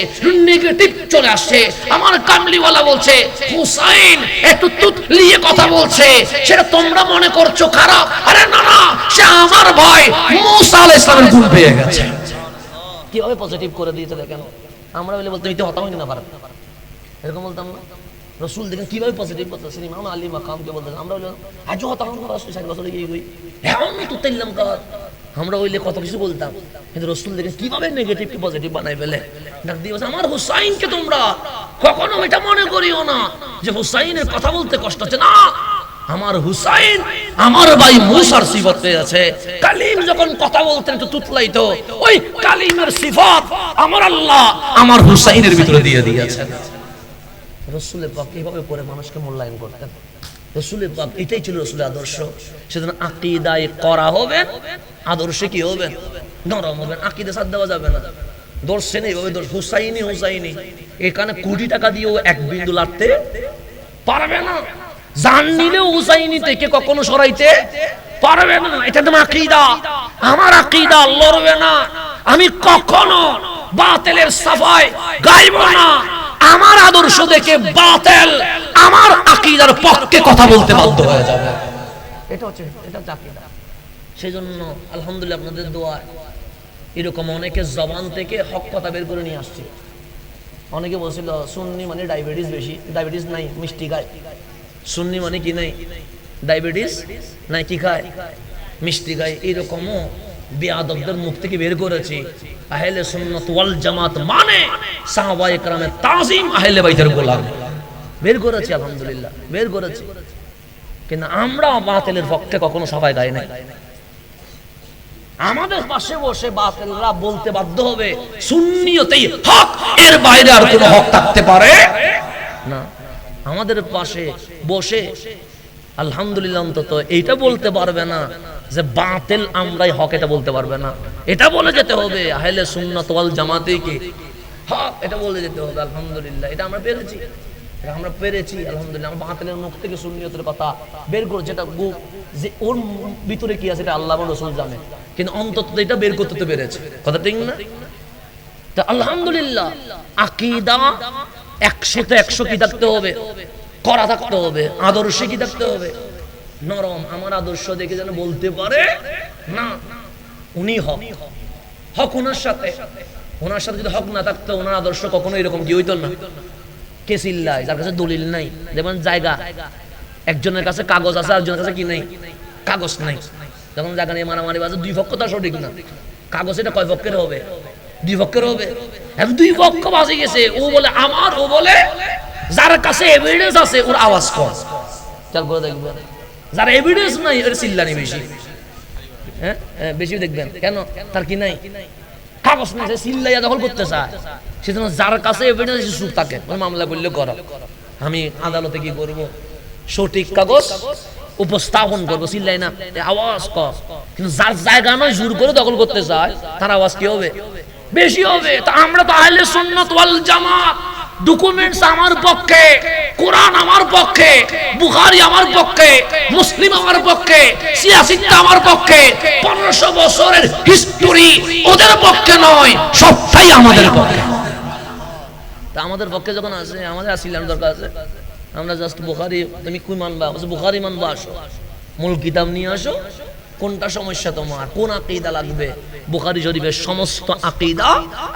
নেগেটিভ চলে আসছে। আমার কামলিওয়ালা বলছে, হুসাইন একটু তুতলিয়ে কথা বলছে, সেটা তোমরা মনে করছো খারাপ, আরে না না, সে আমার ভাই মুসা আলাইহিস সালামের গুণ পেয়ে গেছে। কিভাবে পজিটিভ করে দিয়েছে দেখেন। আমরা বলে বলতে ইতি হতাম না পারে, এরকম বলতাম না। রাসূল দেখেন কিভাবে পজিটিভ বলতেছেন, ইমাম আলী মাকামকে বলতেছেন। আমরা বলে আজও হতাম না, রাসূল 60 বছর গিয়ে গই এখন তো তেললাম কার, আমরা ওইলে কত কিছু বলতাম, কিন্তু রাসূল দেখেন কিভাবে নেগেটিভ কে পজিটিভ বানাই ফেলে। ডাক দিয়ে বলছে, আমার হুসাইনকে তোমরা কখনো এটা মনে করিও না যে হুসাইনের কথা বলতে কষ্ট হচ্ছে, না, আমার হুসাইন আমার ভাই মুসার সিফত পেয়ে আছে। কালিম যখন কথা বলতেন একটু তুতলাইতো, ওই কালিমের সিফত আমার আল্লাহ আমার হুসাইনের ভিতরে দিয়ে দিয়েছেন। রাসূলের পাক এইভাবে করে মানুষকে মূল্যায়ন করতেন। রাসূলের পাক এটাই ছিল রাসূলের আদর্শ। সেজন্য আকীদায় করা হবে, আদর্শে কি হবে, নরম হবে। আকীদা সাথ দেওয়া যাবে না, দর্শে নেই ভাবে দর্শ হুসাইনি হুসাইনি, এখানে কোটি টাকা দিয়েও এক বিন্দু লাড়তে পারবে না। জান নিলেও হুসাইনি থেকে কখনো সরাইতে পারবে না। এটা তো আকীদা, আমার আকীদা লড়বে না। আমি কখনো বাতিলের সাফাই গাইব না। আমার আদর্শ দেখে বাতিল আমার আকীদার পক্ষে কথা বলতে বাধ্য হয়ে যাবে। এটা হচ্ছে আকীদা। সেজন্য আলহামদুলিল্লাহ আপনাদের দোয়া এরকম অনেকের জবান থেকে হক কথা বের করে নিয়ে আসছে। অনেকে বলছিল সুন্নি মানে ডায়াবেটিস বেশি, ডায়াবেটিস নাই, মিষ্টি খায়। সুন্নি মানে কি নাই, ডায়াবেটিস নাই, কি খায়, মিষ্টি খায়। এরকমও বেয়াদবদের মুখ থেকে বের করেছি। আহলে সুন্নাত ওয়াল জামাত মানে সাহাবায়ে কেরামের তাজিম, আহলে বাইতের গোলাম, বের করেছি আলহামদুলিল্লাহ, বের করেছি। কিন্তু আমরা বাতিলের পক্ষে কখনো সবাই গাই নাই। আমাদের পাশে বসে বাতিলরা বলতে বাধ্য হবে সুন্নিয়তেই হক, এর বাইরে আর কোনো হক থাকতে পারে না। আমাদের পাশে বসে আলহামদুলিল্লাহ অন্তত এইটা বলতে পারবে না যে বাতিল আমরাই হক, এটা বলতে পারবে না। এটা বলে যেতে হবে আহলে সুন্নাত ওয়াল জামাতেই কি হক, এটা বলে যেতে হবে। আলহামদুলিল্লাহ এটা আমরা পেরেছি, আমরা পেরেছি আলহামদুলিল্লাহ। আমরা বাতিলের মুখ থেকে সুন্নিয়তের কথা বের করে, যেটা যে ওর ভিতরে কি আছে এটা আল্লাহ এবং রাসূল জানে, কিন্তু অন্তত এটা বের করতে তো পেরেছে, কথা ঠিক না? তা আলহামদুলিল্লাহ আকীদা 100তে 100 কি থাকতে হবে, করা থাকতে হবে, আদর্শে কি থাকতে হবে, নরম। আমার আদর্শ দেখে যেন বলতে পারে না উনি হক, হক ওনার সাথে। ওনার সাথে যদি হক না থাকতো, ওনার আদর্শ কখনো এরকম কি হইতো না। কে চিল্লায় যার কাছে দলিল নাই, যেমন জায়গা, একজনের কাছে কাগজ আছে, আরেকজনের কাছে কি নাই, কাগজ নাই। যখন জায়গা নিয়ে মারামারি বাজে, দুই পক্ষ তো সঠিক না, কাগজ এটা কয় পক্ষের হবে, দুই পক্ষের হবে। এখন দুই পক্ষ বাজে গেছে, ও বলে আমার, ও বলে যার কাছে এভিডেন্স আছে ওর আওয়াজ কম। চল করে দেখবেন যার এভিডেন্স নাই ওর চিল্লানি বেশি, হ্যাঁ বেশি দেখবেন। কেন? তার কি নাই, কাগজ নাই, সে চিল্লাইয়া দখল করতে চায়। সেজন্য যার কাছে এভিডেন্স চুপ থাকে, মামলা করলে করো। আমি আদালতে কি করব, সঠিক কাগজ উপস্থাপন করবো, চিল্লাই না, আওয়াজ কম। কিন্তু যার জায়গা নয় জোর করে দখল করতে চায়, তার আওয়াজ কি হবে, বেশি হবে। তা আমরা তো আহলে সুন্নাত ওয়াল জামাত, ডকুমেন্টস আমার পক্ষে, কোরআন আমার পক্ষে, বুখারী আমার পক্ষে, মুসলিম আমার পক্ষে, সিয়াসিত্তা আমার পক্ষে, 1500 বছরের হিস্টোরি ওদের পক্ষে নয়, সবটাই আমাদের পক্ষে। তা আমাদের পক্ষে যখন আছে, আমাদের আসিলার দরকার আছে। আমরা জাস্ট বুখারী, তুমি কি মানবা, বুখারী মানবা, আসো মূল কিতাব নিয়ে আসো, কোনটা সমস্যা তোমার, কোন আকীদা লাগবে। বুখারী শরীফের সমস্ত আকীদা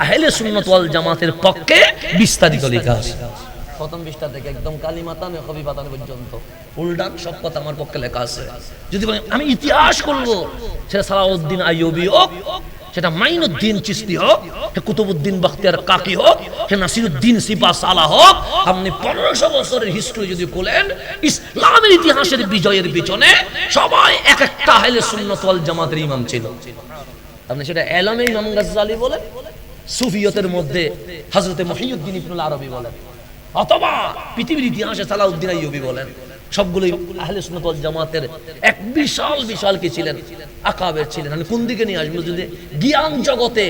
আহলে সুন্নাত ওয়াল জামাতের পক্ষে বিস্তারিত লেখা আছে। প্রথম পৃষ্ঠা থেকে একদম কালিমাতান খবিবাতান পর্যন্ত উল্টান সব কথা আমার পক্ষে লেখা আছে। যদি বলেন আমি ইতিহাস করব, সেটা সালাউদ্দিন আইয়ুবী হোক, সেটা মাইনুদ্দিন চিশতি হোক, সে কুতুবউদ্দিন বখতিয়ার কাকি হোক, সে নাসিরউদ্দিন সিপা সালাহ হোক, আপনি 1500 বছরের হিস্ট্রি যদি খোলেন, ইসলামের ইতিহাসের বিজয়ের পিছনে সবাই এক একটা আহলে সুন্নাত ওয়াল জামাতের ইমাম ছিল। আপনি সেটা এলামে ইমাম গাজ্জালি বলেন, সুফিয়তের মধ্যে হযরতে মুহিউদ্দিন ইবনুল আরবী বলেন, অথবা পৃথিবীর ইতিহাসে সালাউদ্দিন আইয়ুবী বলেন, সবগুলোই আহলে সুন্নাত ওয়াল জামাতের এক বিশাল বিশাল কি ছিলেন, আকাবের ছিলেন। আমি কোন দিকে নিয়ে আসবো? যদি জ্ঞান জগতে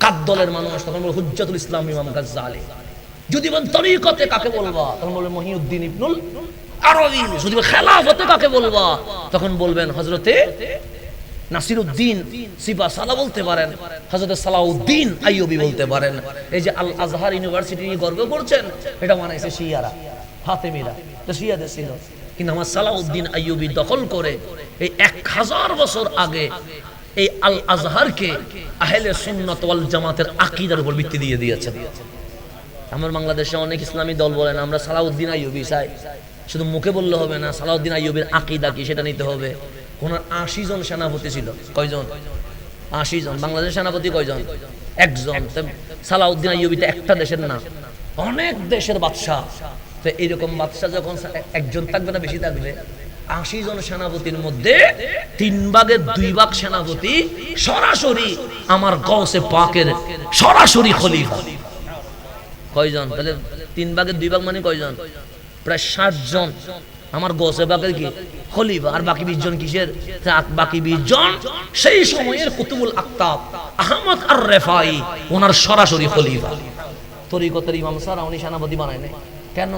কাদ দলের মানুষ, তখন বলবো হুজ্জাতুল ইসলাম ইমাম গাজ্জালি। যদি বলেন তরিকতে কাকে বলবা, তখন বলবেন মুহিউদ্দিন ইবনুল আরবী। যদি খেলাফতে কাকে বলবা, তখন বলবেন হযরতে নাসিরউদ্দিন সিপা সালাহ বলতে পারেন, হযরত সালাউদ্দিন আইয়ুবী বলতে পারেন। এই যে আল আজহার ইউনিভার্সিটি নিয়ে গর্ব করছেন, এটা বানাইছে শিয়ারা, ফাতেমিরা, তো শিয়াদের ছিল। কিন্তু আমার সালাউদ্দিন আইয়ুবী দখল করে এই 1000 বছর আগে এই আল আজহারকে আহলে সুন্নাত ওয়াল জামাতের আকীদার উপর ভিত্তি দিয়ে দিয়েছেন। আমার বাংলাদেশে অনেক ইসলামী দল বলেন আমরা সালাউদ্দিন আইয়ুবী চাই, শুধু মুখে বললে হবে না, সালাউদ্দিন আইয়ুবীর আকীদা কি সেটা নিতে হবে। ওনার 80 জন সেনাপতি ছিল। কয়জন? 80 জন। বাংলাদেশের সেনাপতি কয়জন? একজন। সালাউদ্দিন আইয়ুবী তো একটা দেশের না, অনেক দেশের বাদশা। তো এইরকম বাদশা যখন একজন থাকবে না, বেশি থাকবে। 80 জন সেনাপতির মধ্যে 3 ভাগের 2 ভাগ সেনাপতি সরাসরি আমার গওসে পাকের সরাসরি খলিফা। কয়জন? তাহলে 3 ভাগের 2 ভাগ মানে কয়জন? প্রায় 60 জন আমার গওসে পাকের কি খলিফা। আর বাকি 20 জন কিসের? বাকি 20 জন সেই সময়ের কুতুবুল আকতাব আহমদ আর রেফাই, ওনার সরাসরি খলিফা। তরিকতের ইমাম সারা উনি সেনাপতি বানায় নাই। কেন?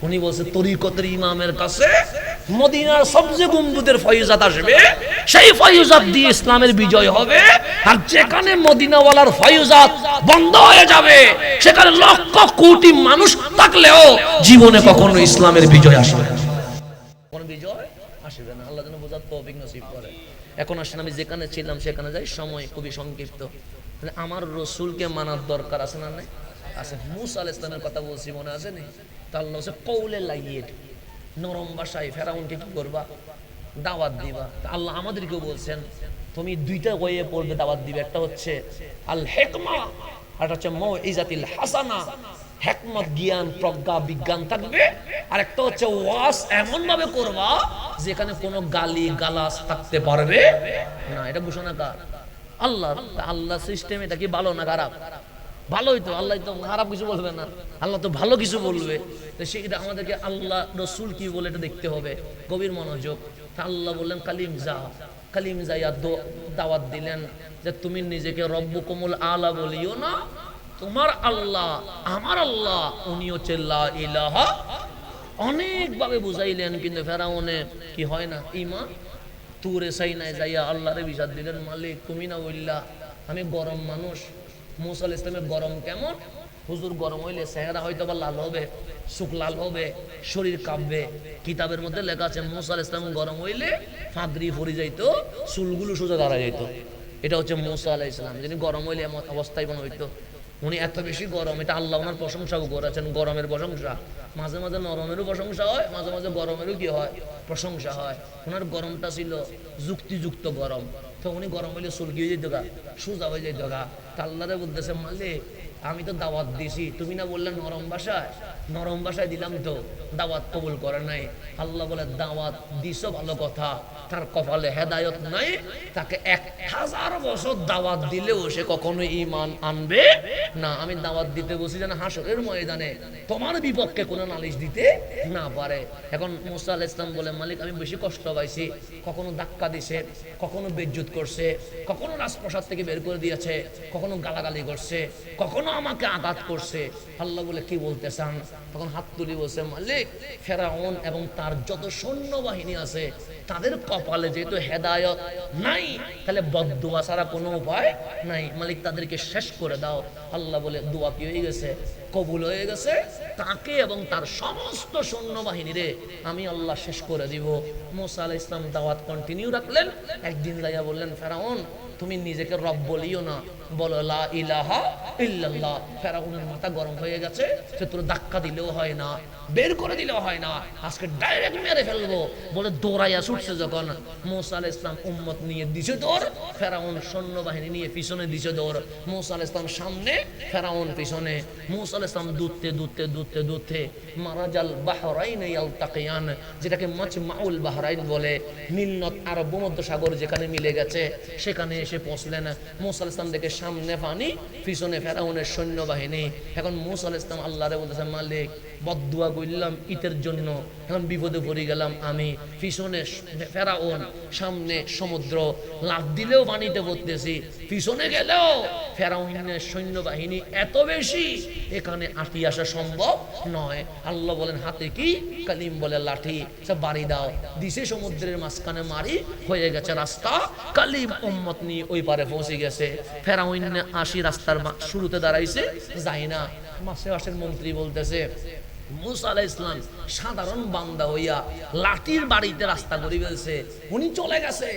উনি বলছে তরিকতের ইমামের কাছে মদিনার সবচেয়ে গম্বুজের ফয়জাত আসবে, সেই ফয়জাত দিয়ে ইসলামের বিজয় হবে। আর যেখানে মদিনাওয়ালার ফয়জাত বন্ধ হয়ে যাবে, সেখানে লক্ষ কোটি মানুষ থাকলেও জীবনে কখনো ইসলামের বিজয় আসবে না, কোনো বিজয় আসবে না। আল্লাহ যেন বোঝার তৌফিক নসিব করে। এখন আসেন আমি যেখানে ছিলাম সেখানে যাই, সময় খুবই সংক্ষিপ্ত। আমার রসুলকে মানার দরকার আছে না? নাই আছে। মুসা আলাইহিস সালামের কথা বলছি, মনে আছে নি? তা আল্লাহ হচ্ছে কওলে লাইয়িন, নরম ভাষায় ফেরাউনকে কি করবা? দাওয়াত দিবা। আল্লাহ আমাদেরকেও বলছেন তুমি 2টা ওয়ে পড়বে, দাওয়াত দিবে। একটা হচ্ছে আল হিকমা, আর একটা হচ্ছে মৌইজাতিল হাসানা, হিকমত, জ্ঞান, প্রজ্ঞা, বিজ্ঞান থাকবে। আর একটা হচ্ছে ওয়াজ এমন ভাবে করবা যেখানে কোনো গালি গালাজ থাকতে পারবে না। এটা ঘোষণা কার? আল্লাহ। আল্লাহ সিস্টেম এটা কি ভালো না খারাপ? ভালোই তো। আল্লাহ তো খারাপ কিছু বলবে না, আল্লাহ তো ভালো কিছু বলবে। তো সেটা আমাদেরকে আল্লাহ রসুল কি বলে এটা দেখতে হবে, গভীর মনোযোগ। তা আল্লাহ বললেন কালিম যা, কালিম যাইয়া দাওয়াত দিলেন যে তুমি নিজেকে রব্বুকুমুল আলা বলিও না, তোমার আল্লাহ আমার আল্লাহ, উনি হচ্ছে লা ইলাহা। অনেক ভাবে বুঝাইলেন, কিন্তু ফেরাউনে কি হয় না ঈমান। তুরে সাইনায় যাইয়া আল্লাহরে বিচার দিলেন, মালিক তুমি না বললা আমি গরম মানুষ। মুসা আলাইহিস সালামের গরম কেমন? হুজুর গরম হইলে চেহারা হয়তো বা লাল হবে, চোখ লাল হবে, শরীর কাঁপবে। কিতাবের মধ্যে লেখা আছে মুসা আলাইহিস সালাম গরম হইলে ফাঁকরি পড়ে যাইতো, চুলগুলো সোজা দাঁড়ায় যাইত। এটা হচ্ছে মুসা আলাইহিস সালাম, যিনি গরম হইলে এমন অবস্থায় মনে হইতো। উনি এত বেশি গরম, এটা আল্লাহ ওনার প্রশংসাও করেছেন, গরমের প্রশংসা। মাঝে মাঝে নরমেরও প্রশংসা হয়, মাঝে মাঝে গরমেরও কি হয়? প্রশংসা হয়। ওনার গরমটা ছিল যুক্তিযুক্ত গরম। তো উনি গরম হইলে চুলকি হয়ে যেত গা, সোজা হয়ে যেত গা। আল্লাহরে বলতেছে মালিক আমি তো দাওয়াত দিছি, তুমি না বললে নরম ভাষায়? নরম ভাষায় দিলাম তো, দাওয়াত কবুল করে নাই। আল্লাহ বলে দাওয়াত দিছো ভালো কথা, তার কপালে হেদায়ত নাই, তাকে 1000 বছর দাওয়াত দিলেও সে কখনো ঈমান আনবে না। আমি দাওয়াত দিতে বসি যেন হাসরের ময়দানে তোমার বিপক্ষে কোনো নালিশ দিতে না পারে। এখন মুসা আলাইহিস সালাম বলে মালিক আমি বেশি কষ্ট পাইছি, কখনো ধাক্কা দিছে, কখনো বেজ্জুত করছে, কখনো রাজপ্রাসাদ থেকে বের করে দিয়েছে, কখনো গালাগালি করছে, কখনো আমাকে আঘাত করছে। আল্লাহ বলে কি বলতে চান? তখন হাত তুলি বলছে মালিক ফেরাউন এবং তার যত সৈন্যবাহিনী আছে তাদের কপালে যেহেতু হেদায়ত নাই, তাহলে বদদুয়া ছাড়া কোনো উপায় নাই। মালিক তাদেরকে শেষ করে দাও। আল্লাহ বলে দোয়া কি হয়ে গেছে? কবুল হয়ে গেছে। তাকে এবং তার সমস্ত সৈন্যবাহিনীরে আমি আল্লাহ শেষ করে দিব। মুসা আলাইহিস সালাম দাওয়াত কন্টিনিউ রাখলেন। একদিন যাইয়া বললেন ফেরাউন তুমি নিজেকে রব বলিও না, বলো লা ইলাহা ইল্লাল্লাহ। ফেরাউনের মাথা গরম হয়ে গেছে, সে তোর ধাক্কা দিলেও হয় না, বের করে দিলেও হয় না, আজকে ডাইরেক্ট মেরে ফেলবো বলে দৌড়াইয়া ছুটছে। যখন মুসা আলাইহিস সালাম উম্মত নিয়ে দিছে দৌড়, ফেরাউন সৈন্যবাহিনী নিয়ে পিছনে দিছে দৌড়। মুসা আলাইহিস সালাম সামনে, ফেরাউন পিছনে। মুসা আলাইহিস সালাম দূরতে মারাজাল বাহরাইন ইয়ালতাকিয়ান, যেটাকে মাজমাউল বাহরাইন বলে, নীল নদ আর ভূমধ্য সাগর যেখানে মিলে গেছে সেখানে এসে পৌঁছলেন। মুসা আলাইহিস সালাম দেখে সামনে পানি, পিছনে ফেরাউনের সৈন্যবাহিনী। এখন মুসা আলাইহিস সালাম আল্লাহরে বলতেছে, মালিক বদদুয়া করলাম ঈদের জন্য, এখন বিপদে পড়ে গেলাম আমি। পিছনে ফেরাউন, সামনে সমুদ্র, লাফ দিলেও পানিতে পড়তেছি, পিছনে গেলেও ফেরাউনের সৈন্যবাহিনী এত বেশি, এখানে আটি আসা সম্ভব নয়। আল্লাহ বলেন হাতে কি? কালিম বলে লাঠি, সে বাড়ি দাও। দিশে সমুদ্রের মাঝখানে মারি, হয়ে গেছে রাস্তা। কালিম উম্মত নিয়ে ওই পারে পৌঁছে গেছে। ফেরাউন আসি রাস্তার শুরুতে দাঁড়াইছে, যায় না। মাসের মন্ত্রী বলতেছে, মুসা আলাইহিস সালাম সাধারণ বান্দা হইয়া লাঠির বাড়িতে রাস্তা করে ফেলছে, উনি চলে গেছে,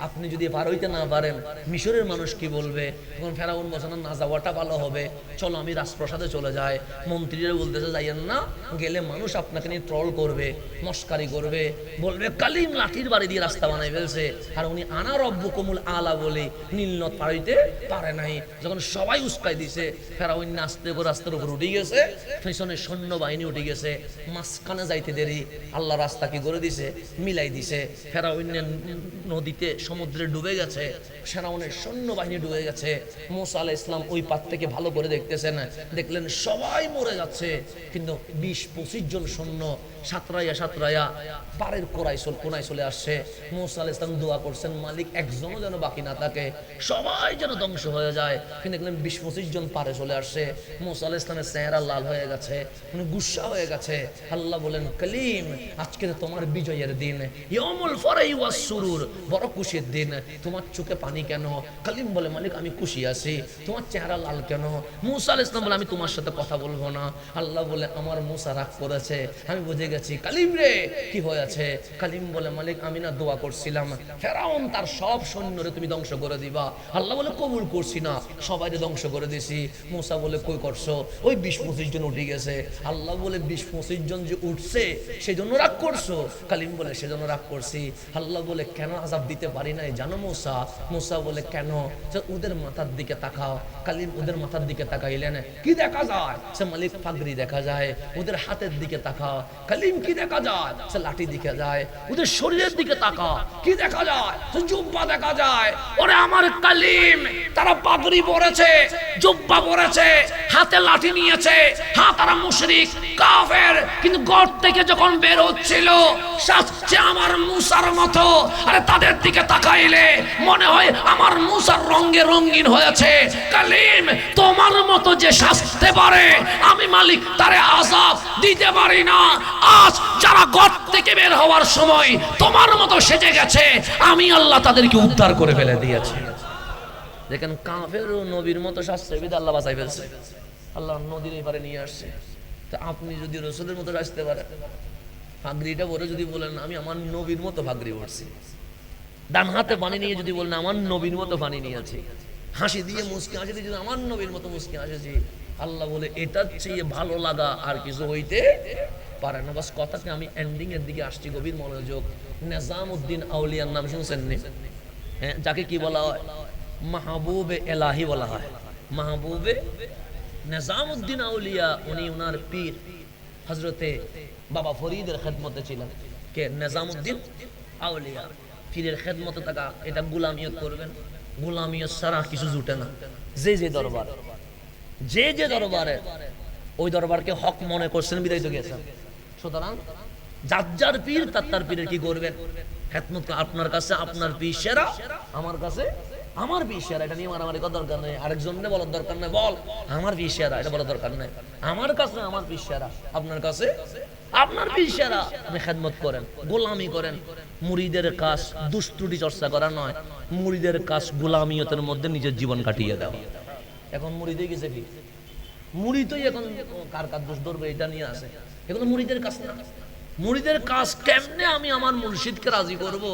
আপনি যদি পার হইতে না পারেন মিশরের মানুষ কি বলবে? এখন ফেরাউন বলছে না যাওয়াটা ভালো হবে, চলো আমি রাজপ্রাসাদে চলে যাই। মন্ত্রীরা বলতেছে যাইয়েন না, গেলে মানুষ আপনাকে নিয়ে ট্রল করবে, মস্কারি করবে, বলবে কালিম লাঠির বাড়ি দিয়ে রাস্তা বানাই ফেলছে, আর উনি আনা রব্বুকুমুল আলা বলে নীল নদ পার হইতে পারে নাই। যখন সবাই উস্কাই দিছে, ফেরাউন আস্তে করে রাস্তার উপর উঠে গেছে, পিছনে সৈন্যবাহিনী উঠে গেছে, মাঝখানে যাইতে দেরি, আল্লাহ রাস্তা কি করে দিছে, মিলাই দিছে। ফেরাউন নদীতে সমুদ্রে ডুবে গেছে, ফেরাউনের সৈন্যবাহিনী ডুবে গেছে। মুসা আলাইহিস সালাম ওই পার থেকে ভালো করে দেখতেছেন, দেখলেন সবাই মরে যাচ্ছে, কিন্তু 20-25 জন সৈন্য সাতরাইয়া পাড়ের কোনায় চলে আসছে। মুসা আলাইহিস সালাম দোয়া করছেন, মালিক একজনও যেন বাকি না থাকে, সবাই যেন ধ্বংস হয়ে যায়। কিন্তু দেখলেন 20-25 জন পারে চলে আসছে। মুসা আলাইহিস সালামের চেহারা লাল হয়ে গেছে, উনি গুসা হয়ে গেছে। আল্লাহ বলেন, কালিম আজকে তোমার বিজয়ের দিন, ইয়াউমুল ফরাহি ওয়াস সুরুর, বড় খুশির দিন, তোমার চোখে পানি কেন? কালিম বলে, মালিক আমি খুশি আছি। তোমার চেহারা লাল কেন? মুসা আলাইহিস সালাম বলে, আমি তোমার সাথে কথা বলবো না। আল্লাহ বলে, আমার মুসা রাগ করেছে, আমি বুঝে গেছি। কালিম রে কি হয়েছে? কালিম বলে, মালিক আমি না দোয়া করছিলাম ফেরাউন তার সব সৈন্যরে তুমি ধ্বংস করে দিবা। আল্লাহ বলে, কবুল করছি না, সবাইকে ধ্বংস করে দিছি। মুসা বলে, কই করছো? ওই 20-25 জন উঠে গেছে। আল্লাহ বলে, 20-25 জন যে উঠছে সেই জন্য রাগ করছো? কালিম বলে, সেজন্য রাগ করছি। আল্লাহ বলে, কেন আযাব দিতে পারি নাই জানো মুসা? মুসা বলে, কেন? ওদের মাথার দিকে তাকাও। কালিম ওদের মাথার দিকে তাকাইলেন, কি দেখা যায়? সে মালিক পাগড়ি দেখা যায়। ওদের হাতের দিকে তাকাও। কালিম কি দেখা যায়? সে লাঠি দেখা যায়। ওদের শরীরের দিকে তাকাও, কি দেখা যায়? সে জুব্বা দেখা যায়। ওরে আমার কালিম, তারা পাগড়ি পরেছে, জুব্বা পরেছে, হাতে লাঠি নিয়েছে, হ্যাঁ তারা মুশরিক কাফের, কিন্তু গড় থেকে যখন বের হচ্ছিল সাথে আমার মুসার মতো। আরে তাদের দিকে তাকাইলে মনে হয় আমার মুসার রঙে রঙিন হয়েছে। কালিম তোমার মতো যে সাজতে পারে, আমি মালিক তারে আযাব দিতে পারি না। আজ যারা গড় থেকে বের হওয়ার সময় তোমার মতো সেজে গেছে, আমি আল্লাহ তাদেরকে উদ্ধার করে ফেলে দিয়েছি। দেখেন কাফের ও নবীর মতো সাজতে বিদা আল্লাহ বাঁচাই ফেলছে, আল্লাহ নদীর এপারে নিয়ে আসছে। তো আপনি যদি রসুলের মতো আসতে পারেন, ভাগরিটা বলে যদি বলেন আমি আমার নবীর মতো ভাগরি পড়ছি, ডান হাতে পানি নিয়ে যদি বলেন আমার নবীর মতো পানি নিয়েছি, হাসি দিয়ে মুস্কি হাসি দিয়ে যদি আমার নবীর মতো মুস্কি হাসেছি, আল্লাহ বলে এটার চেয়ে ভালো লাগা আর কিছু হইতে পারে না। বাস কথাকে আমি এন্ডিং এর দিকে আসছি, গভীর মনোযোগ। নিজামউদ্দিন আউলিয়ার নাম শুনছেন নি? হ্যাঁ, যাকে কি বলা হয়? মাহবুবে এলাহি বলা হয়। মাহবুবে নিজামউদ্দিন আউলিয়া, উনি ওনার পীর হযরতে বাবা ফরিদের খেদমতে ছিলেন। কে? নিজামউদ্দিন আউলিয়া। পীরের খেদমতে থাকা, এটা গোলামিয়ত করবেন, গোলামিয়ত ছাড়া কিছু জুটে না। যে দরবার, যে দরবারে ওই দরবারকে হক মনে করছেন বিদায় তো গেছেন। সুতরাং যার পীর তার পীরের কি করবেন? খেদমত। আপনার কাছে আপনার পীর সেরা, আমার কাছে আমার পীর সেরা। এটা নিয়ে মারামারি করার দরকার নেই, আরেকজনকে বলার দরকার নেই, বল আমার পীর সেরা, এটা বলার দরকার নেই। আমার কাছে আমার পীর সেরা, আপনার কাছে আপনার পীর সেরা। আপনি খেদমত করেন, গোলামি করেন। মুরিদের কাজ দুষ্টুটি চর্চা করা নয়, মুরিদের কাজ গোলামিয়তের মধ্যে নিজের জীবন কাটিয়ে দেওয়া। এখন মুরিদই গেছে কি? মুরিদই এখন কার কার দোষ ধরবে এটা নিয়ে আসে, এগুলো মুরিদের কাজ না। মুরিদের কাজ কেমনে আমি আমার মুর্শিদকে রাজি করব,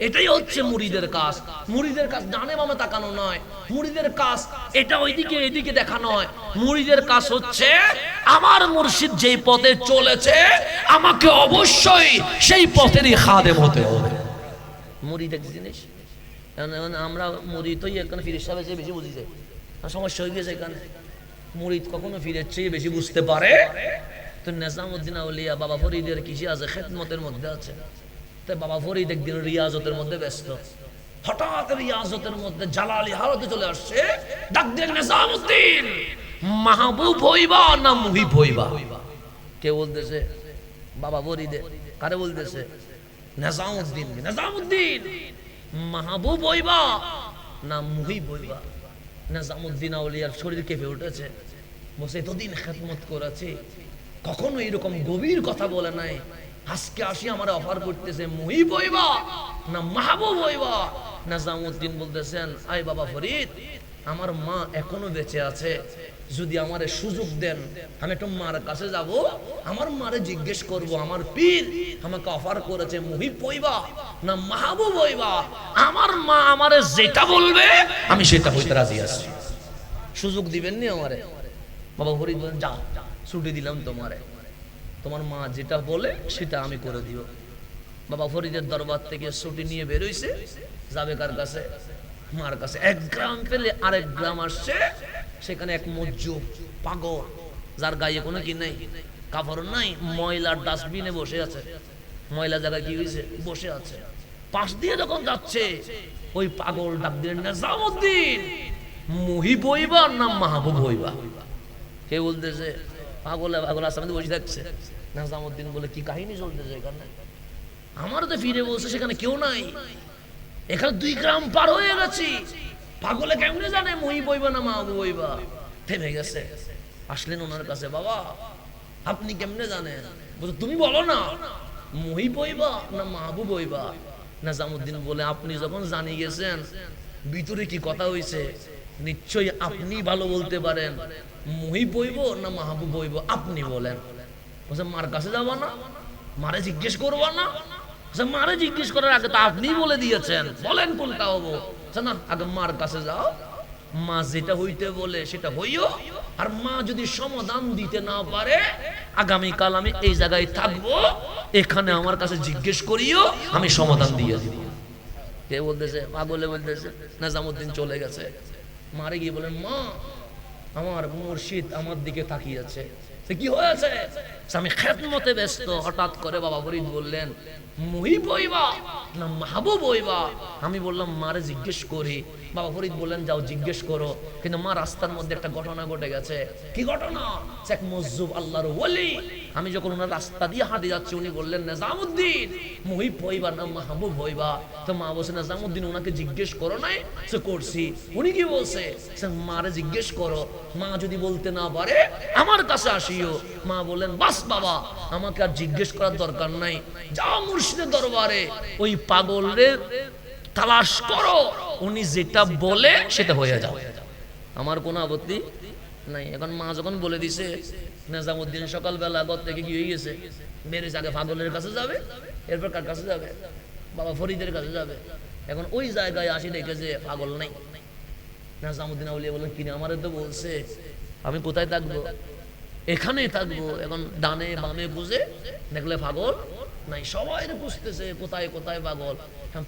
এটাই হচ্ছে মুরিদের কাজ। মুরিদের কাজ ডানে বামে তাকানো নয়, মুরিদের কাজ এটা ওইদিকে এদিকে দেখা নয়। মুরিদের কাজ হচ্ছে আমার মুর্শিদ যেই পথে চলেছে আমাকে অবশ্যই সেই পথেরই খাদেম হতে হবে। মুরিদ এক জিনিস, আমরা মুরিদ তো এখানে ফিরে সাহেব চেয়ে বেশি বুঝি যায়, সমস্যা হয়ে গেছে এখানে। মুরিদ কখনো ফিরের চেয়ে বেশি বুঝতে পারে। তো নিজামউদ্দিন আউলিয়া বাবা ফরিদের কিসে আছে, খেদমতের মধ্যে আছে। তাই বাবা ফরিদ একদিন রিয়াজতের মধ্যে ব্যস্ত, হঠাৎ রিয়াজতের মধ্যে জালালি হালতে চলে আসছে, ডাক দিলেন নিজামউদ্দিন মাহবুব হইবা না মুহিব হইবা? কে বলতেছে? বাবা ফরিদে। কারে বলতেছে? নিজামউদ্দিন। নিজামউদ্দিন মাহবুব হইবা না মুহিব হইবা? নিজামউদ্দিন আউলিয়ার শরীর কেঁপে উঠেছে, বসে এতদিন খেদমত করেছে, কখনো এরকম গভীর কথা বলে নাই, আজকে আসি আমার অফার করতেছে মুহিব হইবা না মাহবুব হইবা? নিজামউদ্দিন বলতেছেন, আই বাবা ফরিদ, আমার মা এখনো বেঁচে আছে, যদি আমারে সুযোগ দেন আমি একটু মার কাছে যাব, আমার মারে জিজ্ঞেস করব আমার পীর আমাকে অফার করেছে মুহিব হইবা না মাহবুব হইবা? আমার মা আমারে যেটা বলবে আমি সেটা হইতে রাজি আছি। সুযোগ দিবেন নি আমারে? বাবা ফরিদ বলেন, যা, ছুটি দিলাম তোমারে, তোমার মা যেটা বলে সেটা আমি করে দিব। বাবা ফরিদের দরবার থেকে ছুটি নিয়ে বেরোইছে, যাবে কার কাছে? মার কাছে। এক গ্রাম পেলে আরেক গ্রাম আসছে, সেখানে এক মজ্জুব পাগল, যার গায়ে কোনো কি নাই, কাপড় নাই, ময়লার ডাস্টবিনে বসে আছে, ময়লা জায়গায় কি হয়েছে বসে আছে। পাশ দিয়ে যখন যাচ্ছে ওই পাগল ডাক দিলেন, নিজামউদ্দিন মুহিব হইবা না মাহবুব হইবা? কে বলতেছে? পাগলে পাগল আসামে বসে থাকছে। নিজামউদ্দিন বলে, কি কাহিনী চলতেছে এখানে? আমার তো ফিরে বলছে সেখানে কেউ নাই, এখানে 2 গ্রাম পার হয়ে গেছি, পাগলে কেমনে জানে মুহিব হইবা না মাহবুব হইবা? থেমে গেছে। আসলেন ওনার কাছে, বাবা আপনি কেমনে জানেন? বলছে, তুমি বলো না মুহিব হইবা না মাহবুব হইবা? নিজামউদ্দিন বলে, আপনি যখন জানি গেছেন ভিতরে কি কথা হইছে, নিশ্চয়ই আপনি ভালো বলতে পারেন, মুহিব হইব না মাহবুব হইব আপনি বলেন। বলছে, মার কাছে যাবা না? মারে জিজ্ঞেস করবা না? মারে জিজ্ঞেস করার আগে তো আপনি বলে দিয়েছেন, বলেন কোনটা হবো? না, আগে মার কাছে যাও, মা যেটা হইতে বলে সেটা হইও, আর মা যদি সমাধান দিতে না পারে আগামীকাল আমি এই জায়গায় থাকবো, এখানে আমার কাছে জিজ্ঞেস করিও, আমি সমাধান দিয়ে দিব। কে বলতেছে? পাগলে বলতেছে। নিজামউদ্দিন চলে গেছে, মারে গিয়ে বলেন, মা আমার মুর্শিদ আমার দিকে তাকিয়ে আছে। কি হয়েছে? আমি খেদমতে ব্যস্ত। হঠাৎ করে বাবা ফরিদ বললেন, মুহিব হইবা না মাহবুব হইবা? আমি বললাম, মারে জিজ্ঞেস করি। বাবা ফরিদ বললেন, যাও জিজ্ঞেস করো। কিন্তু মা, রাস্তার মধ্যে একটা ঘটনা ঘটে গেছে। কি ঘটনা? এক মজ্জুব আল্লাহর ওলি, আমি যখন ওনার রাস্তা দিয়ে হাঁটে যাচ্ছি, উনি বললেন, নিজামউদ্দিন মুহিব হইবা না মাহবুব হইবা? তো মা বলছে, নিজামউদ্দিন ওনাকে জিজ্ঞেস করো নাই? সে করছি। উনি কি বলছে? মারে জিজ্ঞেস করো, মা যদি বলতে না পারে আমার কাছে আসিও। মা বললেন, বাস বাবা, আমাকে আর জিজ্ঞেস করার দরকার নাই, যাও মুর্শিদের দরবারে, ওই পাগলের তালাশ করো, উনি যেটা বলে সেটা হয়ে যাও, আমার কোনো আপত্তি নাই। এখন মা যখন বলে দিছে, নিজামউদ্দিন সকালবেলা ঘর থেকে কি হয়ে গেছে, বেরিয়েছে। আগে পাগলের কাছে যাবে, এরপর কার কাছে যাবে? বাবা ফরিদের কাছে যাবে। এখন ওই জায়গায় আসি দেখে যে পাগল নাই। নিজামউদ্দিন আউলিয়া বলেন, কিনে আমারে তো বলছে আমি কোথায় থাকবো? এখানে থাকবো। এখন ডানে বামে বুঝে দেখলে পাগল নাই, সবাই বুঝতেছে কোথায় কোথায় পাগল।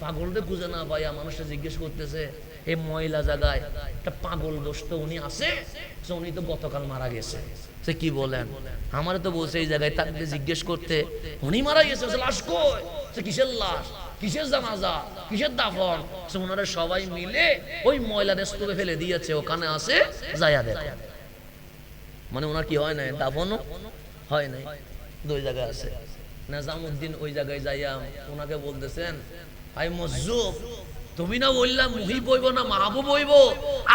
পাগলটা খুঁজে না পাইয়া মানুষটা জিজ্ঞেস করতেছে, এই ময়লা জায়গায় একটা পাগল বসতো, উনি আছে? উনি তো গতকাল মারা গেছে। সে কি বলেন? আমার তো বলছে এই জায়গায় থাকতে জিজ্ঞেস করতে, উনি মারা গেছে। লাশ কই? সে কিসের লাশ, কিসের জানাজা, কিসের দাফন? ওনারা সবাই মিলে ওই ময়লার স্তূপে ফেলে দিয়েছে, ওখানে আছে, যাইয়া দেখো। মানে ওনার কি হয় নাই, দাফনও হয় নাই, 2 জায়গায় আছে। নিজামউদ্দিন ওই জায়গায় যাইয়া ওনাকে বলতেছেন, আই মজ্জুব, তুমি না বললাম মুহিব হইব না মাহবুব হইব,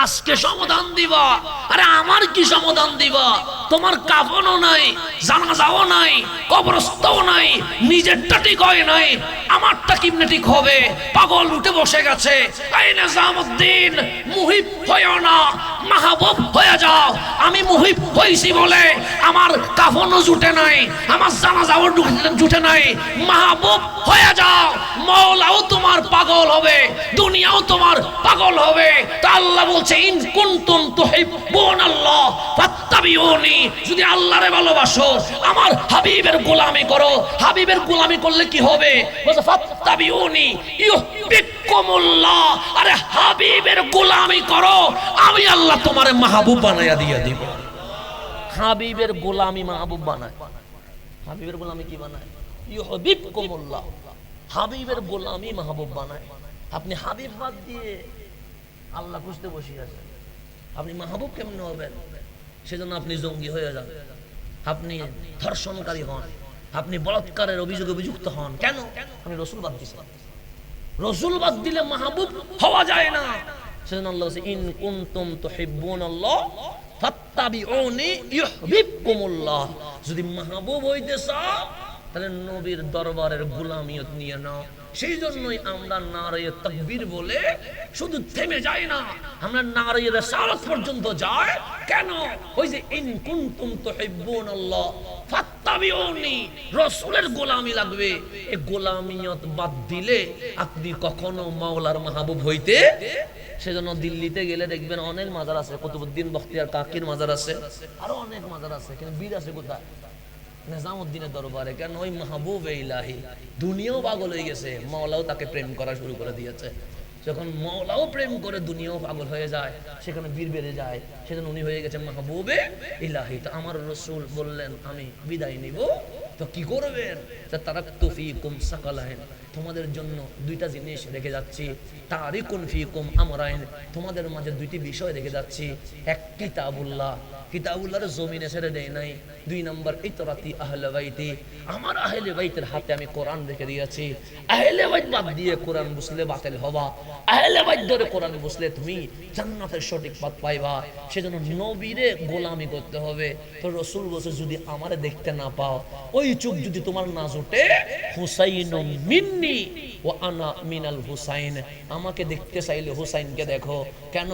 আজকে সমাধান দিবা। আরে আমার কি সমাধান দিবা? তোমার কাফনও নাই, জানাজাও নাই, কবরস্থাও নাই, নিজেরটা ঠিক হয় নাই, আমারটা কিমনে ঠিক হবে? পাগল উঠে বসে গেছে। এই নিজামউদ্দিন, মুহিব হইও না, মাহবুব হয়ে যাও। আমি মুহিব হইছি বলে আমার কাফনও জুটে নাই, আমার জানাজাও জুটে নাই। মাহবুব হয়ে যাও, মওলাও তোমার পাগল হবে, দুনিয়াও তোমার পাগল হবে। তা আল্লাহ বলছে, ইন কুনতুম তুহিব্বুনাল্লাহ ফাত্তাবিউনি, যদি আল্লাহরে ভালোবাসো আমার হাবিবের গোলামি করো। হাবিবের গোলামি করলে কি হবে? বলছে ফাত্তাবিউনি ইউহিব্বুকুমুল্লাহ। আরে হাবিবের গোলামি করো, আমি আল্লাহ তোমারে মাহবুব বানায়া দিয়ে দিব। হাবিবের গোলামি মাহবুব বানায়। হাবিবের গোলামি কি বানায়? ইউহিব্বুকুমুল্লাহ। হাবিবের গোলামি মাহবুব বানায়। আপনি হাবিব বাদ দিয়ে আল্লাহ খুঁজতে বসে আছেন, আপনি মাহবুব কেমন হবেন? সেজন্য আপনি জঙ্গি হয়ে যান, আপনি ধর্ষণকারী হন, আপনি বলাৎকারের অভিযোগে অভিযুক্ত হন। কেন? আপনি রসুল বাদ দিয়েছেন। রসুল বাদ দিলে মাহবুব হওয়া যায় না। সেজন্য আল্লাহ বলেছে, ইন কুনতুম তুহিব্বুনাল্লাহ ফাত্তাবিউনি ইউহিব্বুকুমুল্লাহ। যদি মাহবুব হইতে চাও তাহলে নবীর দরবারের গোলামিয়ত নিয়ে নাও। সেই জন্যই আমরা নারায়ে তাকবীর বলে শুধু থেমে যাই না, আমরা নারায়ে রিসালাত পর্যন্ত যাই। কেন? ওই যে ইন কুনতুম তুহিব্বুনাল্লাহ ফাত্তাবিউনি, রাসূলের গোলামি লাগবে। এই গোলামিয়ত বাদ দিলে আপনি কখনো মাওলার মাহবুব হইতে। সেজন্য দিল্লিতে গেলে দেখবেন অনেক মাজার আছে, কুতুবউদ্দিন বখতিয়ার কাকির মাজার আছে, আরো অনেক মাজার আছে, কিন্তু বীর আছে কোথায়? নিজামউদ্দিনের দরবারে। কেন? ওই মাহবুবে ইলাহি দুনিয়াও পাগল হয়ে গেছে, মাওলাও তাকে প্রেম করা শুরু করে দিয়েছে। যখন মাওলাও প্রেম করে দুনিয়াও পাগল হয়ে যায়, সেখানে বীর বেড়ে যায়। সেজন্য উনি হয়ে গেছে মাহবুবে ইলাহি। তো আমার রাসূল বললেন, আমি বিদায় নিব, তো কি করবেন? তারাকতু ফীকুম সাকালাইন, তোমাদের জন্য দুইটা জিনিস রেখে যাচ্ছি। তারিকুন ফীকুম আমরাইন, তোমাদের মাঝে দুইটি বিষয় রেখে যাচ্ছি। এক কিতাবুল্লাহ, কিতাবুল্লাহর জমিনে ছেড়ে দেয় নাই। দুই নম্বর ইতরাতি আহলে বাইতি, আমার আহলে বাইতের হাতে আমি কোরআন রেখে দিয়েছি। আহলে বাইত বাদ দিয়ে কোরআন বুঝলে বাতিল হবা, আহলে বাইত ধরে কোরআন বুঝলে তুমি জান্নাতের সঠিক পথ পাইবা। সেজন্য নবীরে গোলামি করতে হবে। তো রাসূল বলেছে, যদি আমারে দেখতে না পাও, ওই চোখ যদি তোমার না জোটে, হুসাইনু মিন্নি ওয়া আনা মিনাল হুসাইন, আমাকে দেখতে চাইলে হুসাইনকে দেখো। কেন?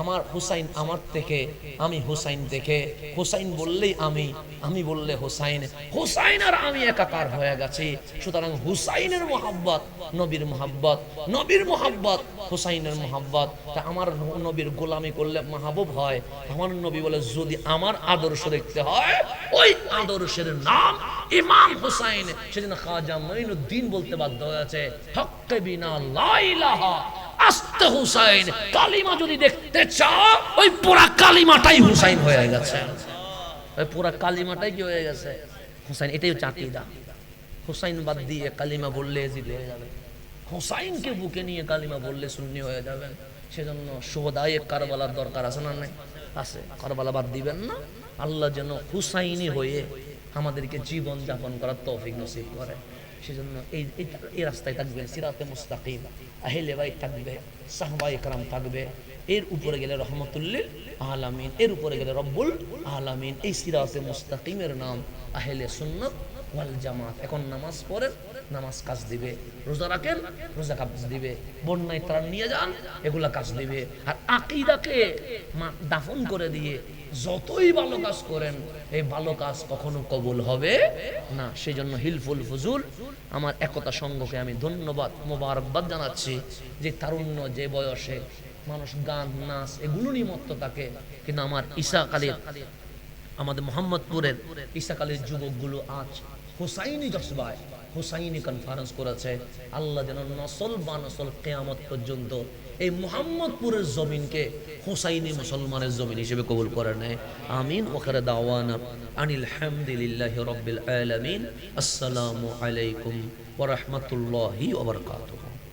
আমার হুসাইন আমার থেকে, আমি হুসাইন থেকে। হুসাইন বললেই আমি, আমি বললে হুসাইন, হুসাইন আর আমি একাকার হয়ে গেছি। সুতরাং হুসাইনের মোহাব্বত নবীর মোহাব্বত, নবীর মোহাব্বত হুসাইনের মোহাব্বত। তা আমার নবীর গোলামি করলে মাহবুব হয়। আমার নবী বলে, যদি আমার আদর্শ দেখতে হয়, ওই আদর্শের নাম ইমাম হুসাইন। সেদিন খাজা মঈনুদ্দিন বলতে বাধ্য হয়েছে, হক্কে বিনা লা ইলাহা আস্তে হুসাইন। কালিমা যদি দেখতে চাও, ওই পুরা কালিমাটাই হুসাইন হয়ে গেছে। ওই পুরা কালিমাটাই কি হয়ে গেছে? হুসাইন। এটাই হচ্ছে আকীদা। হুসাইন বাদ দিয়ে কালিমা বললে এজিদ হয়ে যাবে, হুসাইনকে বুকে নিয়ে কালিমা বললে সুন্নি হয়ে যাবেন। সেজন্য শুহাদায়ে কারবালার দরকার আছে না? নাই? আছে। কারবালা বাদ দিবেন না। আল্লাহ যেন হুসাইনি হয়ে আমাদেরকে জীবন যাপন করার তৌফিক নসিব করে। সেজন্য এই রাস্তায় থাকবে, সিরাতে মুস্তাকিম, আহলে বাইত থাকবে, সাহাবায়ে কেরাম থাকবে। এর উপরে গেলে রহমতুল্লিল আলামিন, এর উপরে গেলে রব্বুল আলামিন। এই সিরাতে মুস্তাকিমের নাম আহলে সুন্নাত ওয়াল জামাত। এখন নামাজ পড়েন, নামাজ কাজ দিবে। রোজা রাখেন, রোজা কাজ দিবে। বন্যায় ত্রাণ নিয়ে যান, এগুলা কাজ দিবে। আর আকীদাকে দাফন করে দিয়ে যতই ভালো কাজ করেন, এই ভালো কাজ কখনো কবুল হবে না। সেই জন্য হিলফুল ফুজুল আমার একতা সংঘকে আমি ধন্যবাদ, মোবারকবাদ জানাচ্ছি। যে তারুণ্য, যে বয়সে মানুষ গান নাচ এগুলো নিয়ে মত্ত থাকে, কিন্তু আমার ঈসাকালীর, আমাদের মোহাম্মদপুরের ঈসাকালীর যুবকগুলো আজ হুসাইনি জজবায়, হুসাইনি কনফারেন্স করেছে। আল্লাহ যেন নসল বা নসল কিয়ামত পর্যন্ত এই মুহাম্মদপুরের জমিনকে হুসাইনি মুসলমানের জমিন হিসেবে কবুল করে নেয়। আমিন। ওয়াখির দাওয়ানা আনিল হামদুলিল্লাহি রাব্বিল আলামিন। আসসালামু আলাইকুম ওয়া রাহমাতুল্লাহি ওয়া বারাকাতুহু।